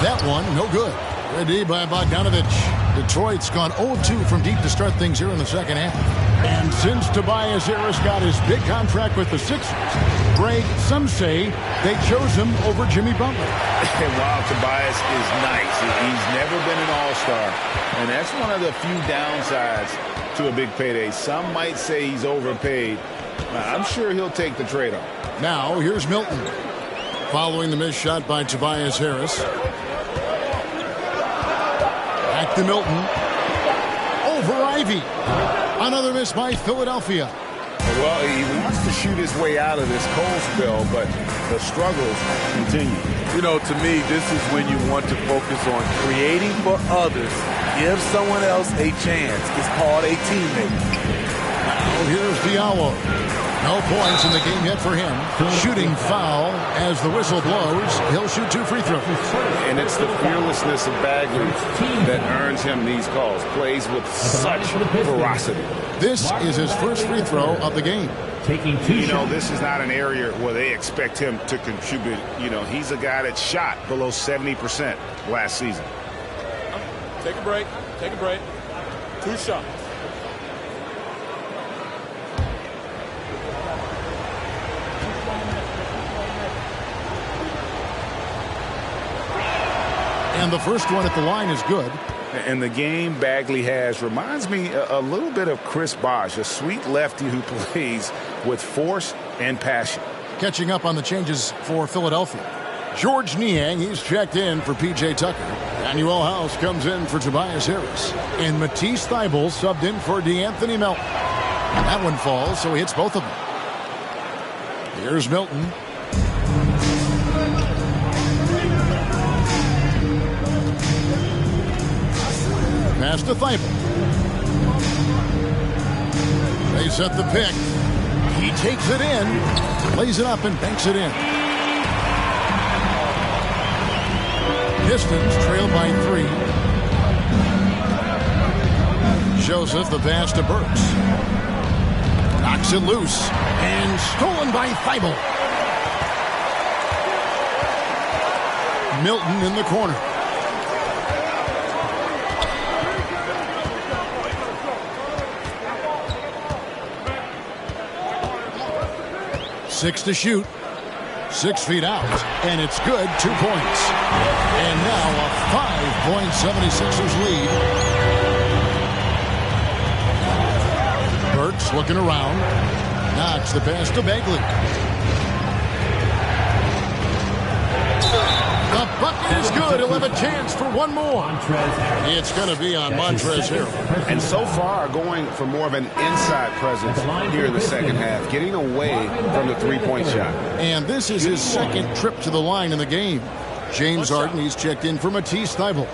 That one, no good. Good D by Bogdanovich. Detroit's gone 0-2 from deep to start things here in the second half. And since Tobias Harris got his big contract with the Sixers, Greg, some say they chose him over Jimmy Butler. And while Tobias is nice, he's never been an all-star. And that's one of the few downsides to a big payday. Some might say he's overpaid. I'm sure he'll take the trade-off. Now, here's Milton. Following the missed shot by Tobias Harris. to Milton. Over Ivy. Another miss by Philadelphia. Well, he wants to shoot his way out of this cold spell, but the struggles continue. You know, to me, this is when you want to focus on creating for others. Give someone else a chance. It's called a teammate. Now here's Diallo. No points in the game yet for him. Shooting foul as the whistle blows. He'll shoot 2 free throws. And it's the fearlessness of Bagley that earns him these calls. Plays with such ferocity. This is his first free throw of the game. Taking 2 You know, shots. this is not an area where they expect him to contribute. You know, he's a guy that shot below 70% last season. Take a break. Take a break. 2 shots. And the first one at the line is good. And the game Bagley has reminds me a little bit of Chris Bosh, a sweet lefty who plays with force and passion. Catching up on the changes for Philadelphia. George Niang, he's checked in for P.J. Tucker. Daniel House comes in for Tobias Harris. And Matisse Thybulle subbed in for DeAnthony Melton. That one falls, so he hits both of them. Here's Milton. Pass to Thybulle. They set the pick. He takes it in, lays it up, and banks it in. Pistons trail by 3. Joseph, the pass to Burks. Knocks it loose, and stolen by Thybulle. Milton in the corner. Six to shoot. 6 feet out. And it's good. 2 points. And now a 5-point 76ers lead. Burks looking around. Knocks the pass to Bagley. The bucket is good. He'll have a chance for one more. It's going to be on Montrezl Harrell. And so far, going for more of an inside presence here in the second half, getting away from the three-point shot. And this is his second trip to the line in the game. James Harden, he's checked in for Matisse Thybulle.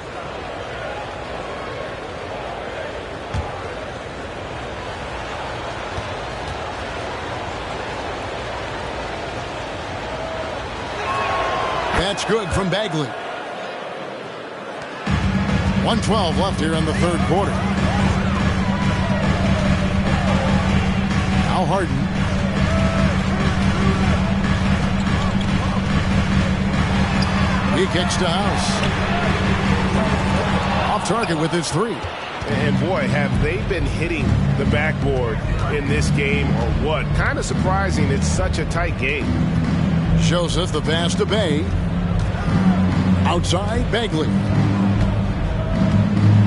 That's good from Bagley. 1:12 left here in the third quarter. Now Harden. He kicks to House. Off target with his 3. And boy, have they been hitting the backboard in this game or what? Kind of surprising. It's such a tight game. Joseph, the pass to Bay. Outside, Bagley.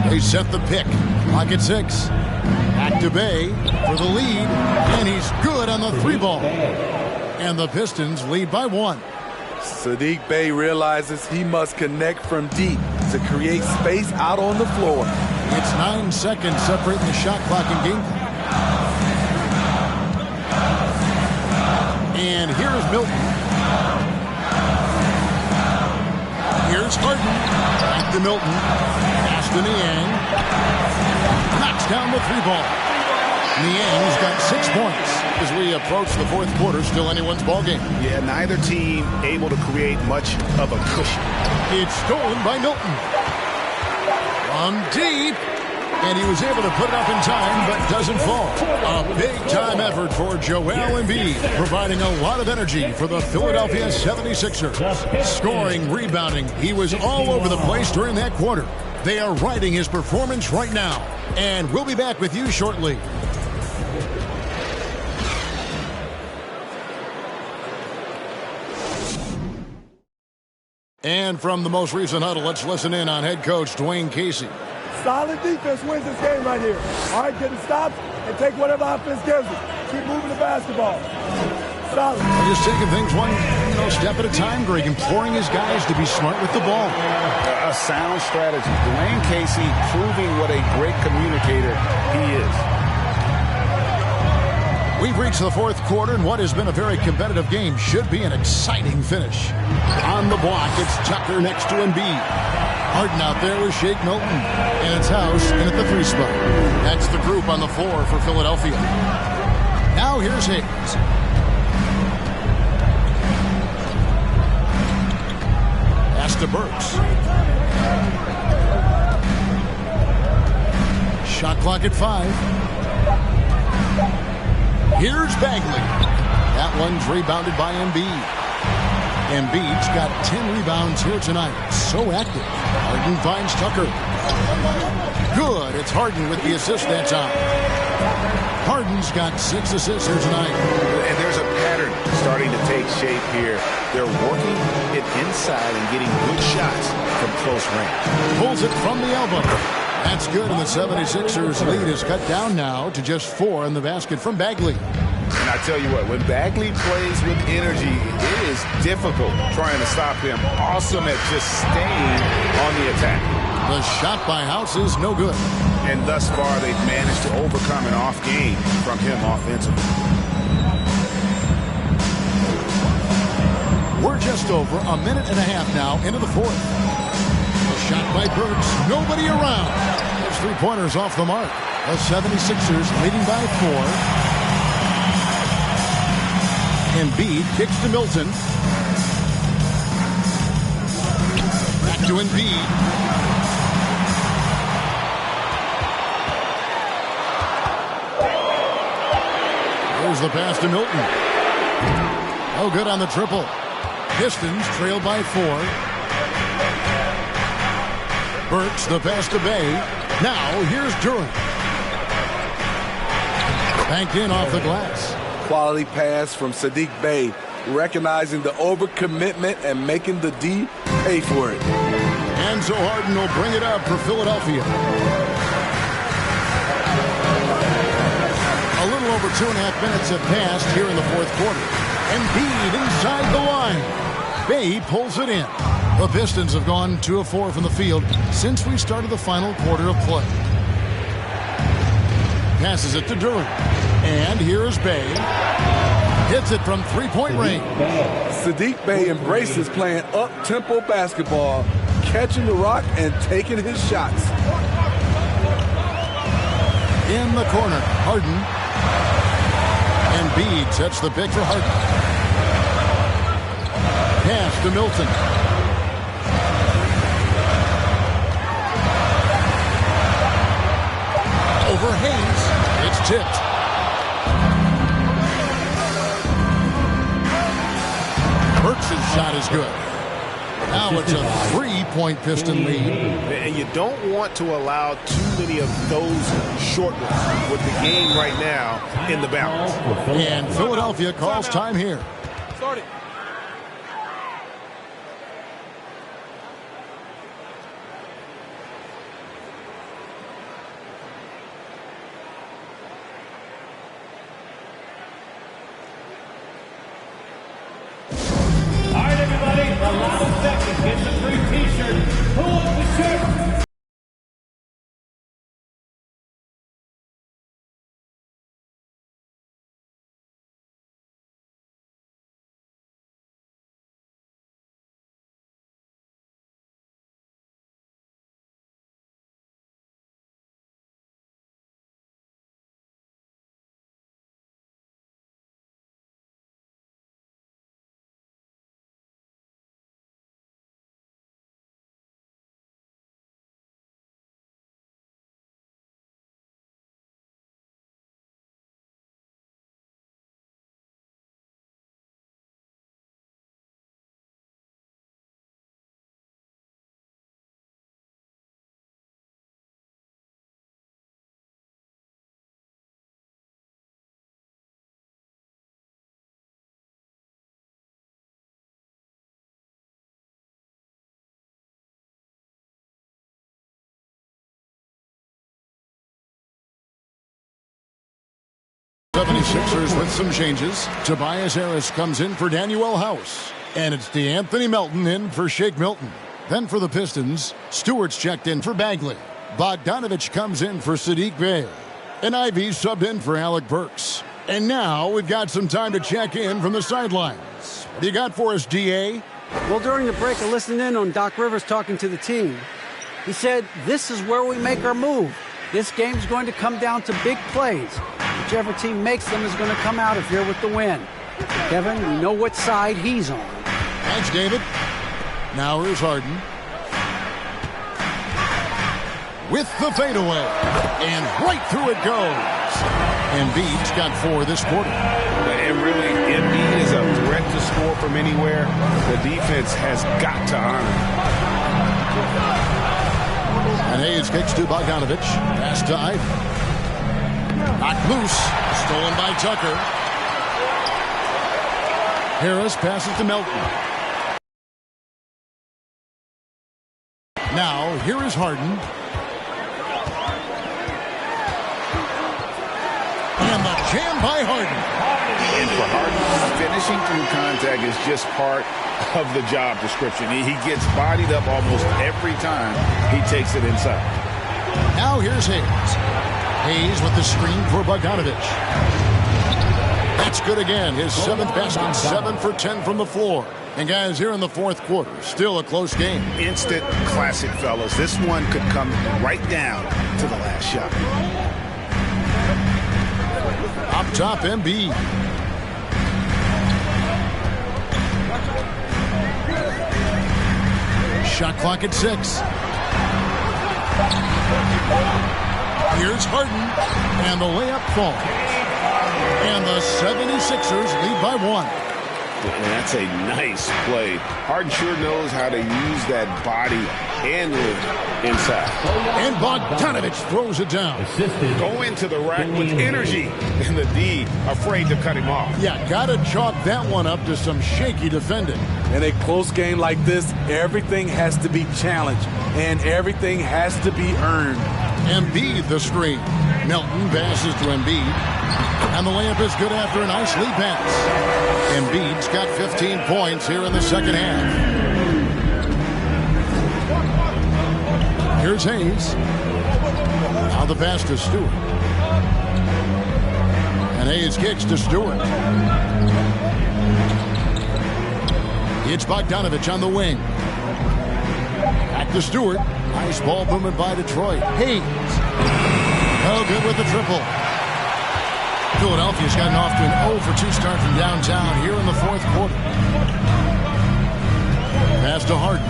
They set the pick. Clock at 6. Back to Bay for the lead. And he's good on the 3-ball. And the Pistons lead by 1. Saddiq Bey realizes he must connect from deep to create space out on the floor. It's 9 seconds separating the shot clock and game clock. And here's Milton. Here's Harden. Back to Milton. Pass to Niang. Knocks down the 3-ball. Niang's got 6 points as we approach the fourth quarter. Still anyone's ballgame. Yeah, neither team able to create much of a cushion. It's stolen by Milton. From deep. And he was able to put it up in time, but doesn't fall. A big-time effort for Joel Embiid, providing a lot of energy for the Philadelphia 76ers. Scoring, rebounding, he was all over the place during that quarter. They are riding his performance right now. And we'll be back with you shortly. And from the most recent huddle, let's listen in on head coach Dwayne Casey. Solid defense wins this game right here. All right, getting stops and take whatever offense gives us. Keep moving the basketball. solid. Just taking things one step at a time, Greg, imploring his guys to be smart with the ball. A sound strategy. Dwayne Casey proving what a great communicator he is. We've reached the fourth quarter, and what has been a very competitive game should be an exciting finish. On the block, it's Tucker next to Embiid. Harden out there with Shake Milton. And it's House in at the 3 spot. That's the group on the floor for Philadelphia. Now here's Hayes. Pass to Burks. Shot clock at 5. Here's Bagley. That one's rebounded by Embiid. Embiid's got 10 rebounds here tonight. So active. Harden finds Tucker. Good. It's Harden with the assist that time. Harden's got 6 assists here tonight. And there's a pattern starting to take shape here. They're working it inside and getting good shots from close range. Pulls it from the elbow. That's good, and the 76ers lead is cut down now to just 4 in the basket from Bagley. And I tell you what, when Bagley plays with energy, it is difficult trying to stop him. Awesome at just staying on the attack. The shot by House is no good. And thus far, they've managed to overcome an off game from him offensively. We're just over a minute and a half now into the fourth. Shot by Burks. Nobody around. Those 3-pointers off the mark. The 76ers leading by 4. Embiid kicks to Milton. Back to Embiid. There's the pass to Milton. Oh, good on the triple. Pistons trail by 4. Burks, the pass to Bay. Now, here's Durant. Banked in off the glass. Quality pass from Saddiq Bey, recognizing the overcommitment and making the D pay for it. And so Harden will bring it up for Philadelphia. A little over 2.5 minutes have passed here in the fourth quarter. Embiid inside the line. Bay pulls it in. The Pistons have gone 2 of 4 from the field since we started the final quarter of play. Passes it to Durant. And here's Bay. Hits it from 3-point range. Saddiq Bey embraces playing up-tempo basketball, catching the rock and taking his shots. In the corner, Harden. Embiid sets the pick for Harden. Pass to Milton. Over Hayes. It's tipped. Burks' shot is good. Now it's a 3-point Piston lead. And you don't want to allow too many of those short ones with the game right now in the balance. And Philadelphia calls time here. Start it. 76ers with some changes. Tobias Harris comes in for Danuel House. And it's DeAnthony Melton in for Shake Milton. Then for the Pistons, Stewart's checked in for Bagley. Bogdanovich comes in for Saddiq Bey. And Ivy subbed in for Alec Burks. And now we've got some time to check in from the sidelines. What do you got for us, DA? Well, during the break, I listened in on Doc Rivers talking to the team. He said, this is where we make our move. This game's going to come down to big plays. Whichever team makes them is going to come out of here with the win. Kevin, we know what side he's on. Thanks, David. Now here's Harden. With the fadeaway. And right through it goes. Embiid's got 4 this quarter. And really, Embiid is a threat to score from anywhere. The defense has got to honor. And Hayes kicks to Bogdanovich. Pass to Ivy. Knocked loose. Stolen by Tucker. Harris passes to Melton. Now, here is Harden. And the jam by Harden. And for Harden, finishing through contact is just part of the job description. He gets bodied up almost every time he takes it inside. Now here's Hayes. Hayes with the screen for Bogdanovich. That's good again. His 7th basket, 7 for 10 from the floor. And guys, here in the 4th quarter, still a close game. Instant classic, fellas. This one could come right down to the last shot. Up top, Embiid. Shot clock at 6. Here's Harden. And the layup falls. And the 76ers lead by 1. And that's a nice play. Harden sure knows how to use that body and live inside. And Bogdanovich throws it down. Go into the rack with energy. And the D afraid to cut him off. Yeah, gotta chalk that one up to some shaky defending. In a close game like this, everything has to be challenged. And everything has to be earned. Embiid the screen. Melton passes to Embiid. And the layup is good after a nice lead pass. Embiid's got 15 points here in the second half. Here's Hayes. Now the pass to Stewart. And Hayes kicks to Stewart. It's Bogdanovich on the wing. Back to Stewart. Nice ball movement by Detroit. Hayes. Oh, good with the triple. Philadelphia's gotten off to an 0-for-2 start from downtown here in the 4th quarter. Pass to Harden.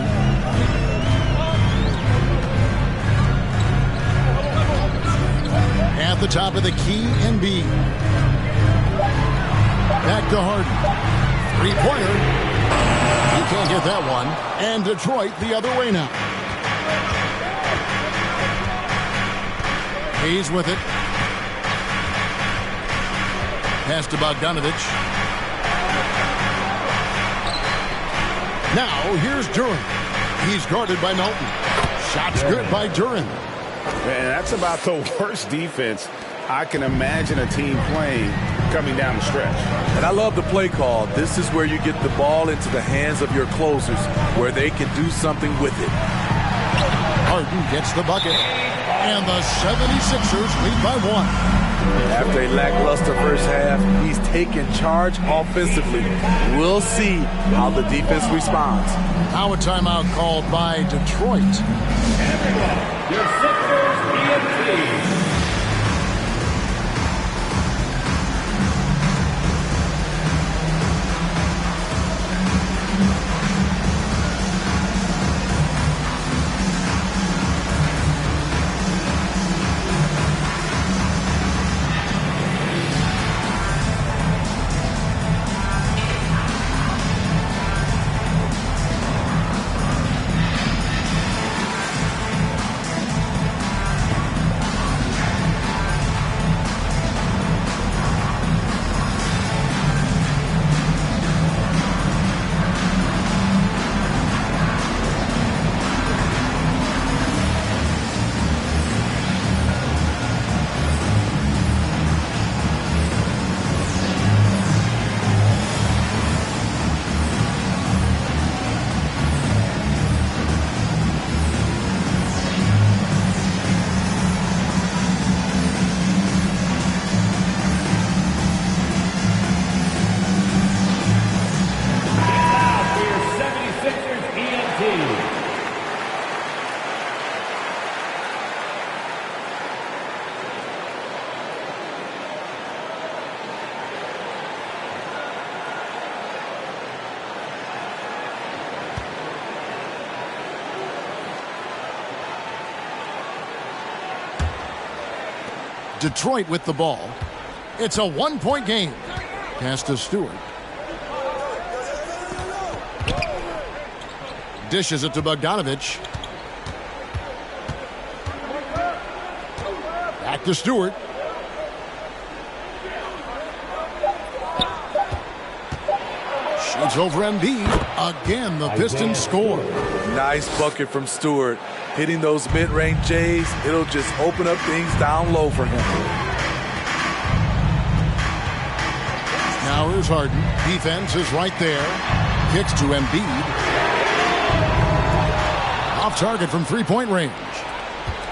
At the top of the key, Embiid. Back to Harden. 3-pointer. He can't get that one. And Detroit the other way now. Hayes with it. Pass to Bogdanovich. Now, here's Duren. He's guarded by Melton. Shot's good by Duren. Man, that's about the worst defense I can imagine a team playing coming down the stretch. And I love the play call. This is where you get the ball into the hands of your closers, where they can do something with it. Harden gets the bucket. And the 76ers lead by 1. After a lackluster first half, he's taken charge offensively. We'll see how the defense responds. Now a timeout called by Detroit. Your Sixers EMT. Detroit with the ball. It's a 1-point game. Pass to Stewart. Dishes it to Bogdanovich. Back to Stewart. Shoots over Embiid. Again, the Pistons score. Nice bucket from Stewart. Hitting those mid-range J's, it'll just open up things down low for him. Now here's Harden. Defense is right there. Kicks to Embiid. Off target from three-point range.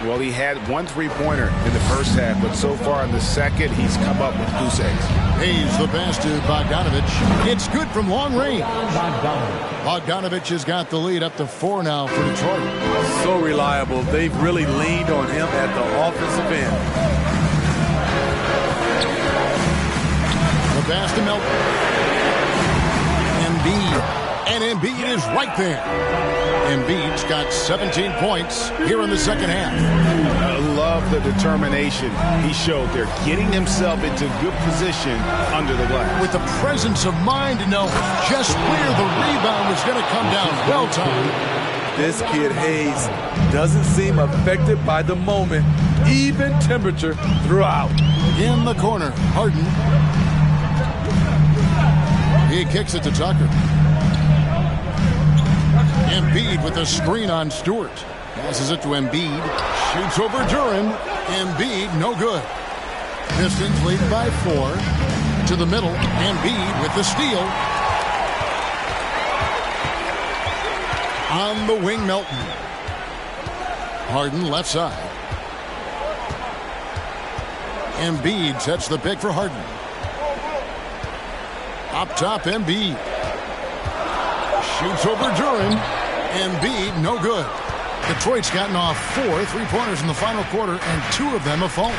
Well, he had one three-pointer in the first half, but so far in the second, he's come up with goose eggs. Hayes the pass to Bogdanovich. It's good from long range. Bogdanovich has got the lead up to 4 now for Detroit. So reliable. They've really leaned on him at the offensive end. The pass to Melton. Embiid. And Embiid is right there. Embiid's got 17 points here in the second half. I love the determination he showed there, getting himself into good position under the glass. With the presence of mind to know just where the rebound was going to come down. Well timed. This kid, Hayes, doesn't seem affected by the moment, even temperature throughout. In the corner, Harden. He kicks it to Tucker. Embiid with a screen on Stewart. Passes it to Embiid. Shoots over Duren. Embiid, no good. Pistons lead by 4. To the middle. Embiid with the steal. On the wing, Melton. Harden left side. Embiid sets the pick for Harden. Up top, Embiid. Shoots over Duren. Embiid, no good. Detroit's gotten off 4 3-pointers in the final quarter, and 2 of them have fallen.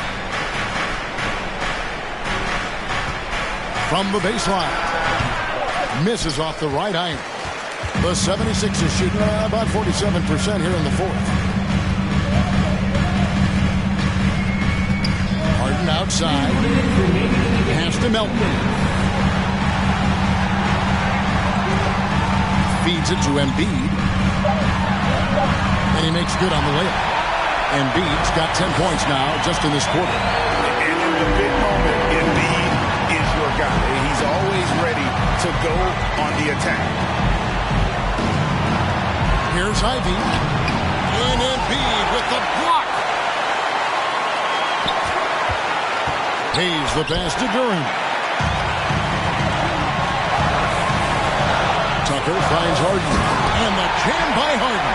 From the baseline. Misses off the right iron. The 76ers shooting about 47% here in the fourth. Harden outside. Pass to Melton. Feeds it to Embiid. And he makes good on the layup. Embiid's got 10 points now just in this quarter. And in the big moment, Embiid is your guy. He's always ready to go on the attack. Here's Ivy. And Embiid with the block. Hayes the pass to Duren. Tucker finds Harden. And the jam by Harden.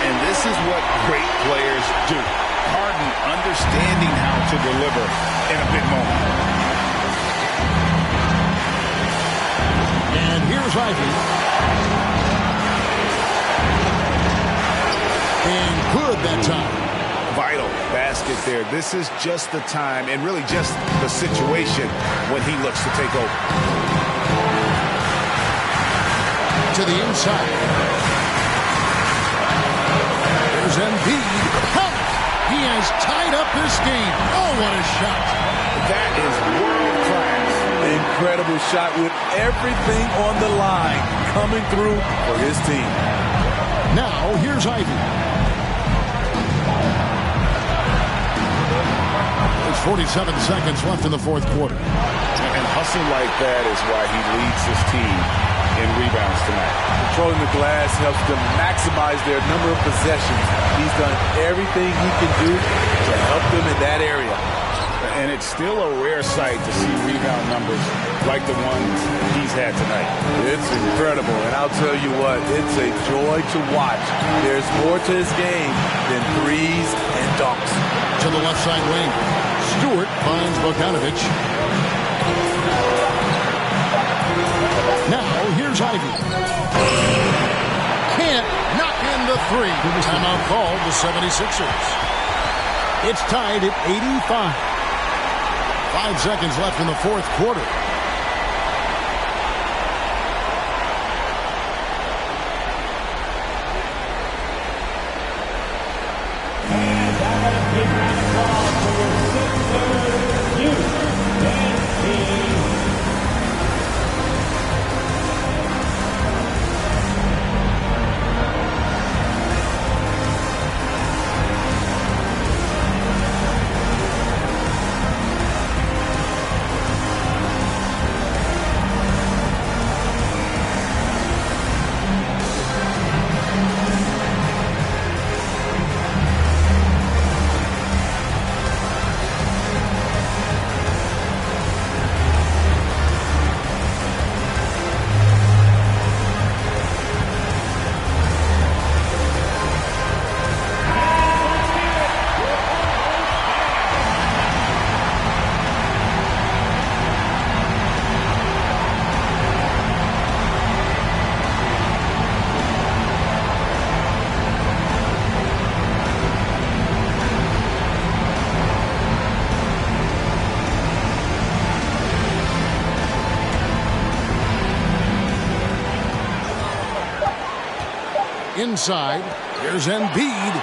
And this is what great players do. Harden understanding how to deliver in a big moment. And here's Ivy. And good that time. Vital basket there. This is just the time and really just the situation when he looks to take over. To the inside. There's Embiid. Count! He has tied up this game. Oh, what a shot. That is world class. Incredible shot with everything on the line coming through for his team. Now, here's Ivy. There's 47 seconds left in the fourth quarter. And hustle like that is why he leads this team in rebounds tonight. Controlling the glass helps them maximize their number of possessions. He's done everything he can do to help them in that area. And it's still a rare sight to see rebound numbers like the ones he's had tonight. It's incredible, and I'll tell you what, it's a joy to watch. There's more to his game than threes and dunks. To the left side wing. Stewart finds Bogdanovich. Now, here's Ivy. Can't knock in the three. Timeout called the 76ers. It's tied at 85. 5 seconds left in the fourth quarter. Inside, here's Embiid.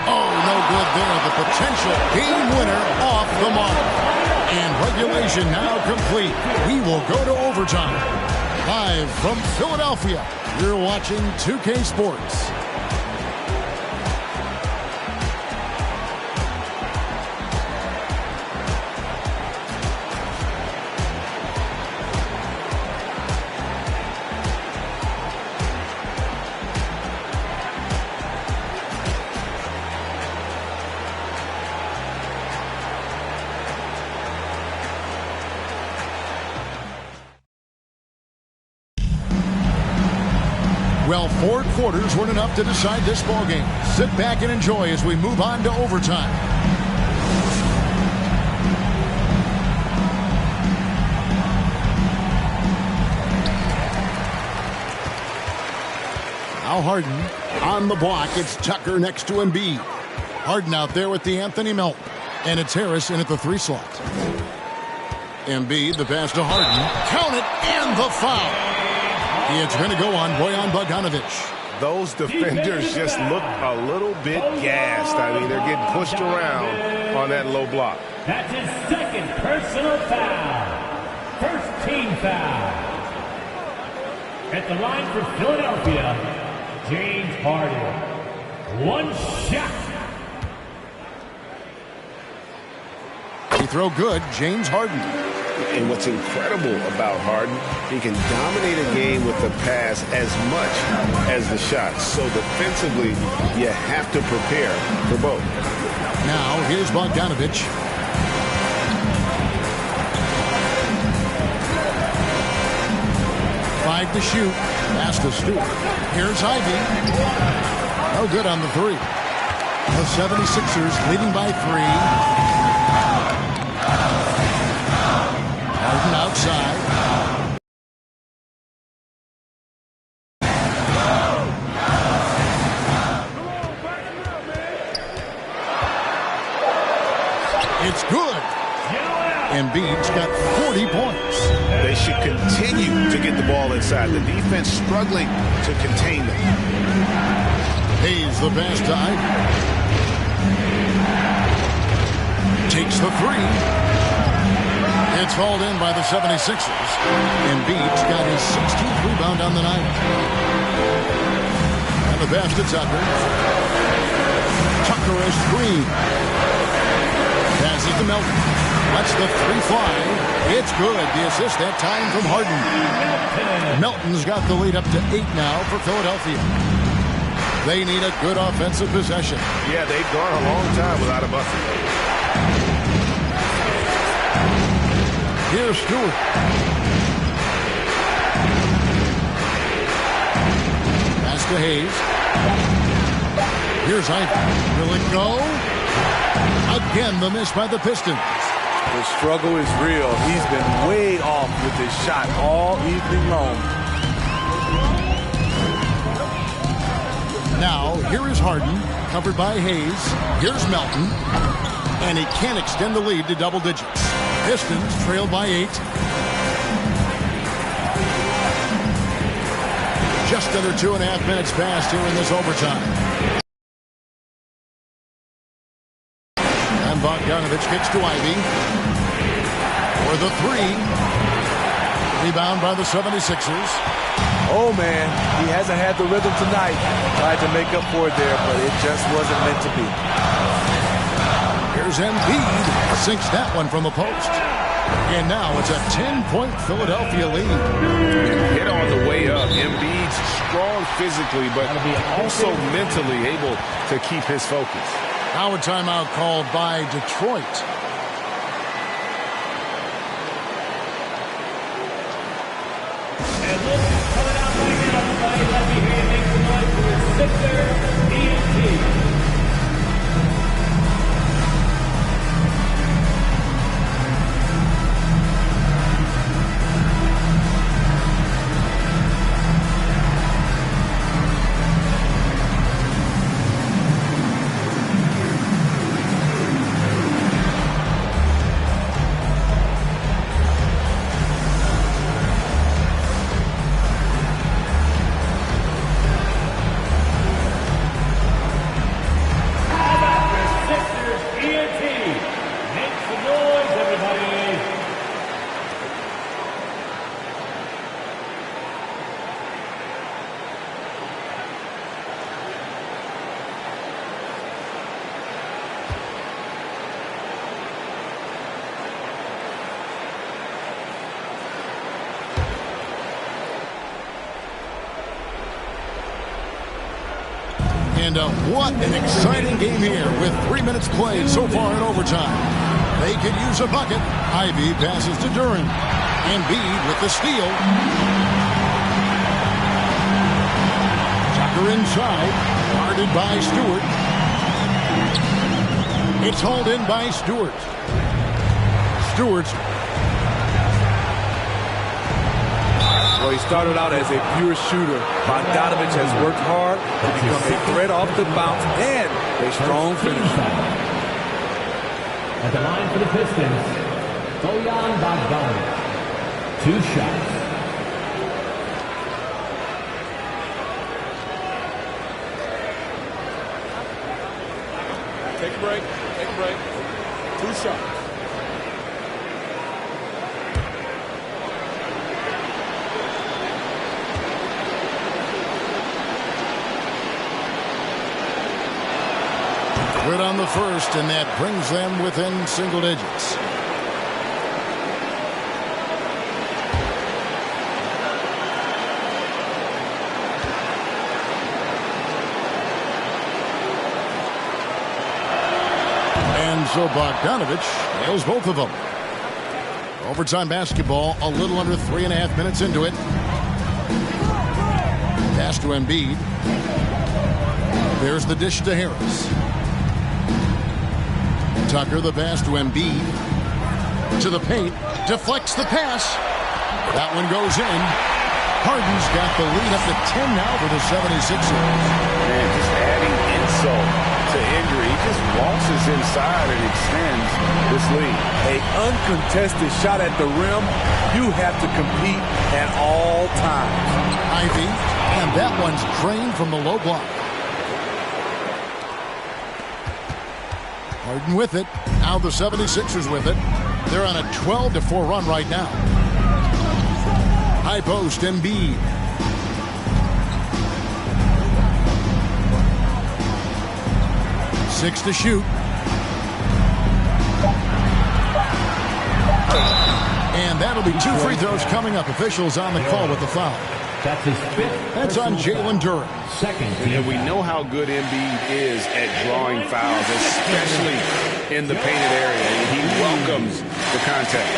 Oh, no good there. The potential game winner off the mark. And regulation now complete. We will go to overtime. Live from Philadelphia, you're watching 2K Sports. Well, 4 quarters weren't enough to decide this ballgame. Sit back and enjoy as we move on to overtime. Now Harden on the block. It's Tucker next to Embiid. Harden out there with the Anthony Melton. And it's Harris in at the 3 slot. Embiid, the pass to Harden. Count it, and the foul. It's going to go on Bojan Bogdanovic. Those defenders just look a little bit gassed. I mean, they're getting pushed around on that low block. That's his second personal foul. First team foul. At the line for Philadelphia, James Harden. 1 shot. He throw good, James Harden. And what's incredible about Harden, he can dominate a game with the pass as much as the shot. So defensively, you have to prepare for both. Now, here's Bogdanovic. Five to shoot. Pass to Stewart. Here's Ivy. No good on the 3. The 76ers leading by 3. Harden outside. It's good. Embiid's got 40 points. They should continue to get the ball inside. The defense struggling to contain them. Hayes the pass to Ivy. Takes the 3. It's hauled in by the 76ers. Embiid's got his 16th rebound on the night. And the pass to Tucker. Tucker is screen. Passes to Melton. Lets the 3 fly. It's good. The assist that time from Harden. Melton's got the lead up to 8 now for Philadelphia. They need a good offensive possession. Yeah, they've gone a long time without a bucket. Here's Stewart. Pass to Hayes. Here's Ivy. Will it go? Again, the miss by the Pistons. The struggle is real. He's been way off with his shot all evening long. Now, here is Harden, covered by Hayes. Here's Melton. And he can't extend the lead to double digits. Pistons trailed by 8. Just under 2.5 minutes passed here in this overtime. And Bogdanovic kicks to Ivy. For the 3. Rebound by the 76ers. Oh, man, he hasn't had the rhythm tonight. Tried to make up for it there, but it just wasn't meant to be. Here's Embiid. Sinks that one from the post. And now it's a 10-point Philadelphia lead. Hit on the way up. Embiid's strong physically, but also mentally able to keep his focus. Now a timeout called by Detroit. And this is coming out right now. Everybody, let me hear you make some noise for the Sixers ENT. And what an exciting game here with 3 minutes played so far in overtime. They could use a bucket. Ivy passes to Duran. Embiid with the steal. Tucker inside. Guarded by Stewart. It's hauled in by Stewart. Stewart's. Well, he started out as a pure shooter. Bogdanovich has worked hard to become a threat off the bounce and a strong finisher. At the line for the Pistons, Bojan Bogdanovich. 2 shots. Take a break. Take a break. 2 shots. Quit on the first, and that brings them within single digits. And so Bogdanovich nails both of them. Overtime basketball, a little under 3.5 minutes into it. Pass to Embiid. There's the dish to Harris. Tucker, the pass to Embiid. To the paint. Deflects the pass. That one goes in. Harden's got the lead up to 10 now for the 76ers. Man, just adding insult to injury. He just waltzes inside and extends this lead. A uncontested shot at the rim. You have to compete at all times. Ivy, and that one's drained from the low block. Harden with it. Now the 76ers with it. They're on a 12-4 run right now. High post, Embiid. Six to shoot. And that'll be 2 free throws coming up. Officials on the call with the foul. That's his 5th. That's on Jalen Duran. Second. And we know how good Embiid is at drawing fouls, especially in the painted area. And he welcomes the contact.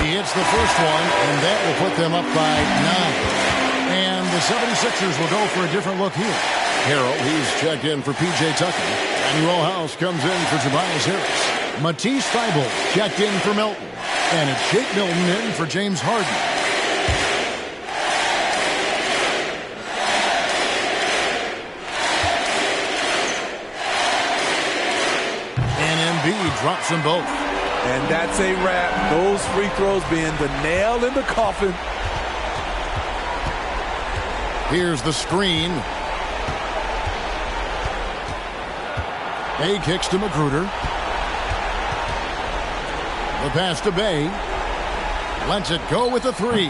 He hits the first one, and that will put them up by 9. And the 76ers will go for a different look here. Harrell, he's checked in for P.J. Tucker. Manuel House comes in for Tobias Harris. Matisse Thybulle checked in for Milton. And it's Shake Milton in for James Harden. And Embiid drops them both. And that's a wrap. Those free throws being the nail in the coffin. Here's the screen. Bay kicks to Magruder. The pass to Bay. Lets it go with the 3.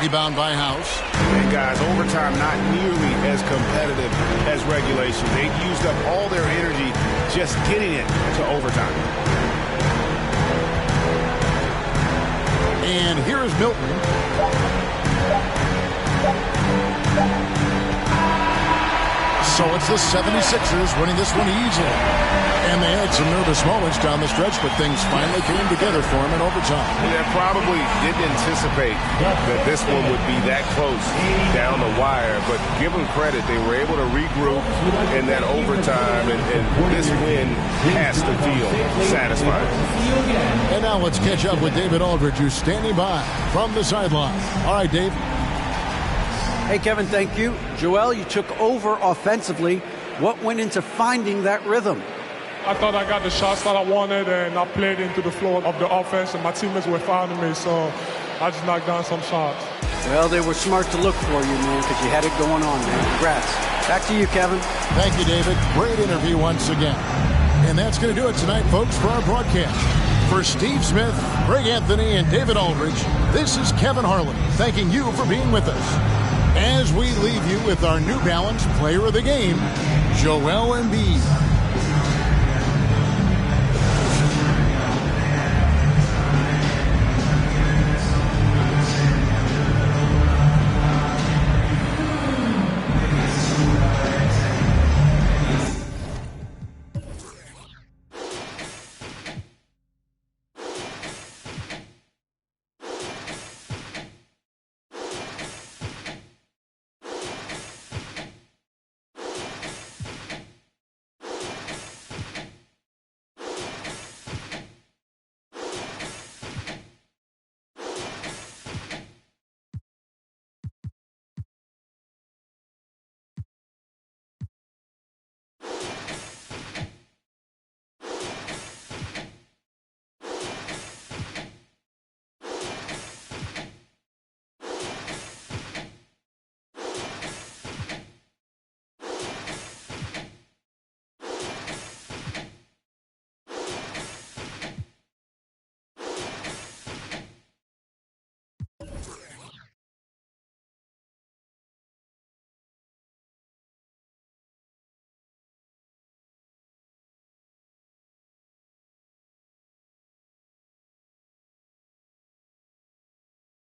Rebound by House. And guys, overtime not nearly as competitive as regulation. They used up all their energy just getting it to overtime. And here is Milton. So it's the 76ers winning this one easily. And they had some nervous moments down the stretch, but things finally came together for them in overtime. They probably didn't anticipate that this one would be that close down the wire, but give them credit. They were able to regroup in that overtime, and this win has to feel satisfying. And now let's catch up with David Aldridge, who's standing by from the sideline. All right, Dave. Hey, Kevin, thank you. Joel, you took over offensively. What went into finding that rhythm? I thought I got the shots that I wanted, and I played into the flow of the offense, and my teammates were fouling me, so I just knocked down some shots. Well, they were smart to look for you, man, because you had it going on, man. Congrats. Back to you, Kevin. Thank you, David. Great interview once again. And that's going to do it tonight, folks, for our broadcast. For Steve Smith, Greg Anthony, and David Aldridge, this is Kevin Harlan thanking you for being with us. As we leave you with our New Balance Player of the Game, Joel Embiid.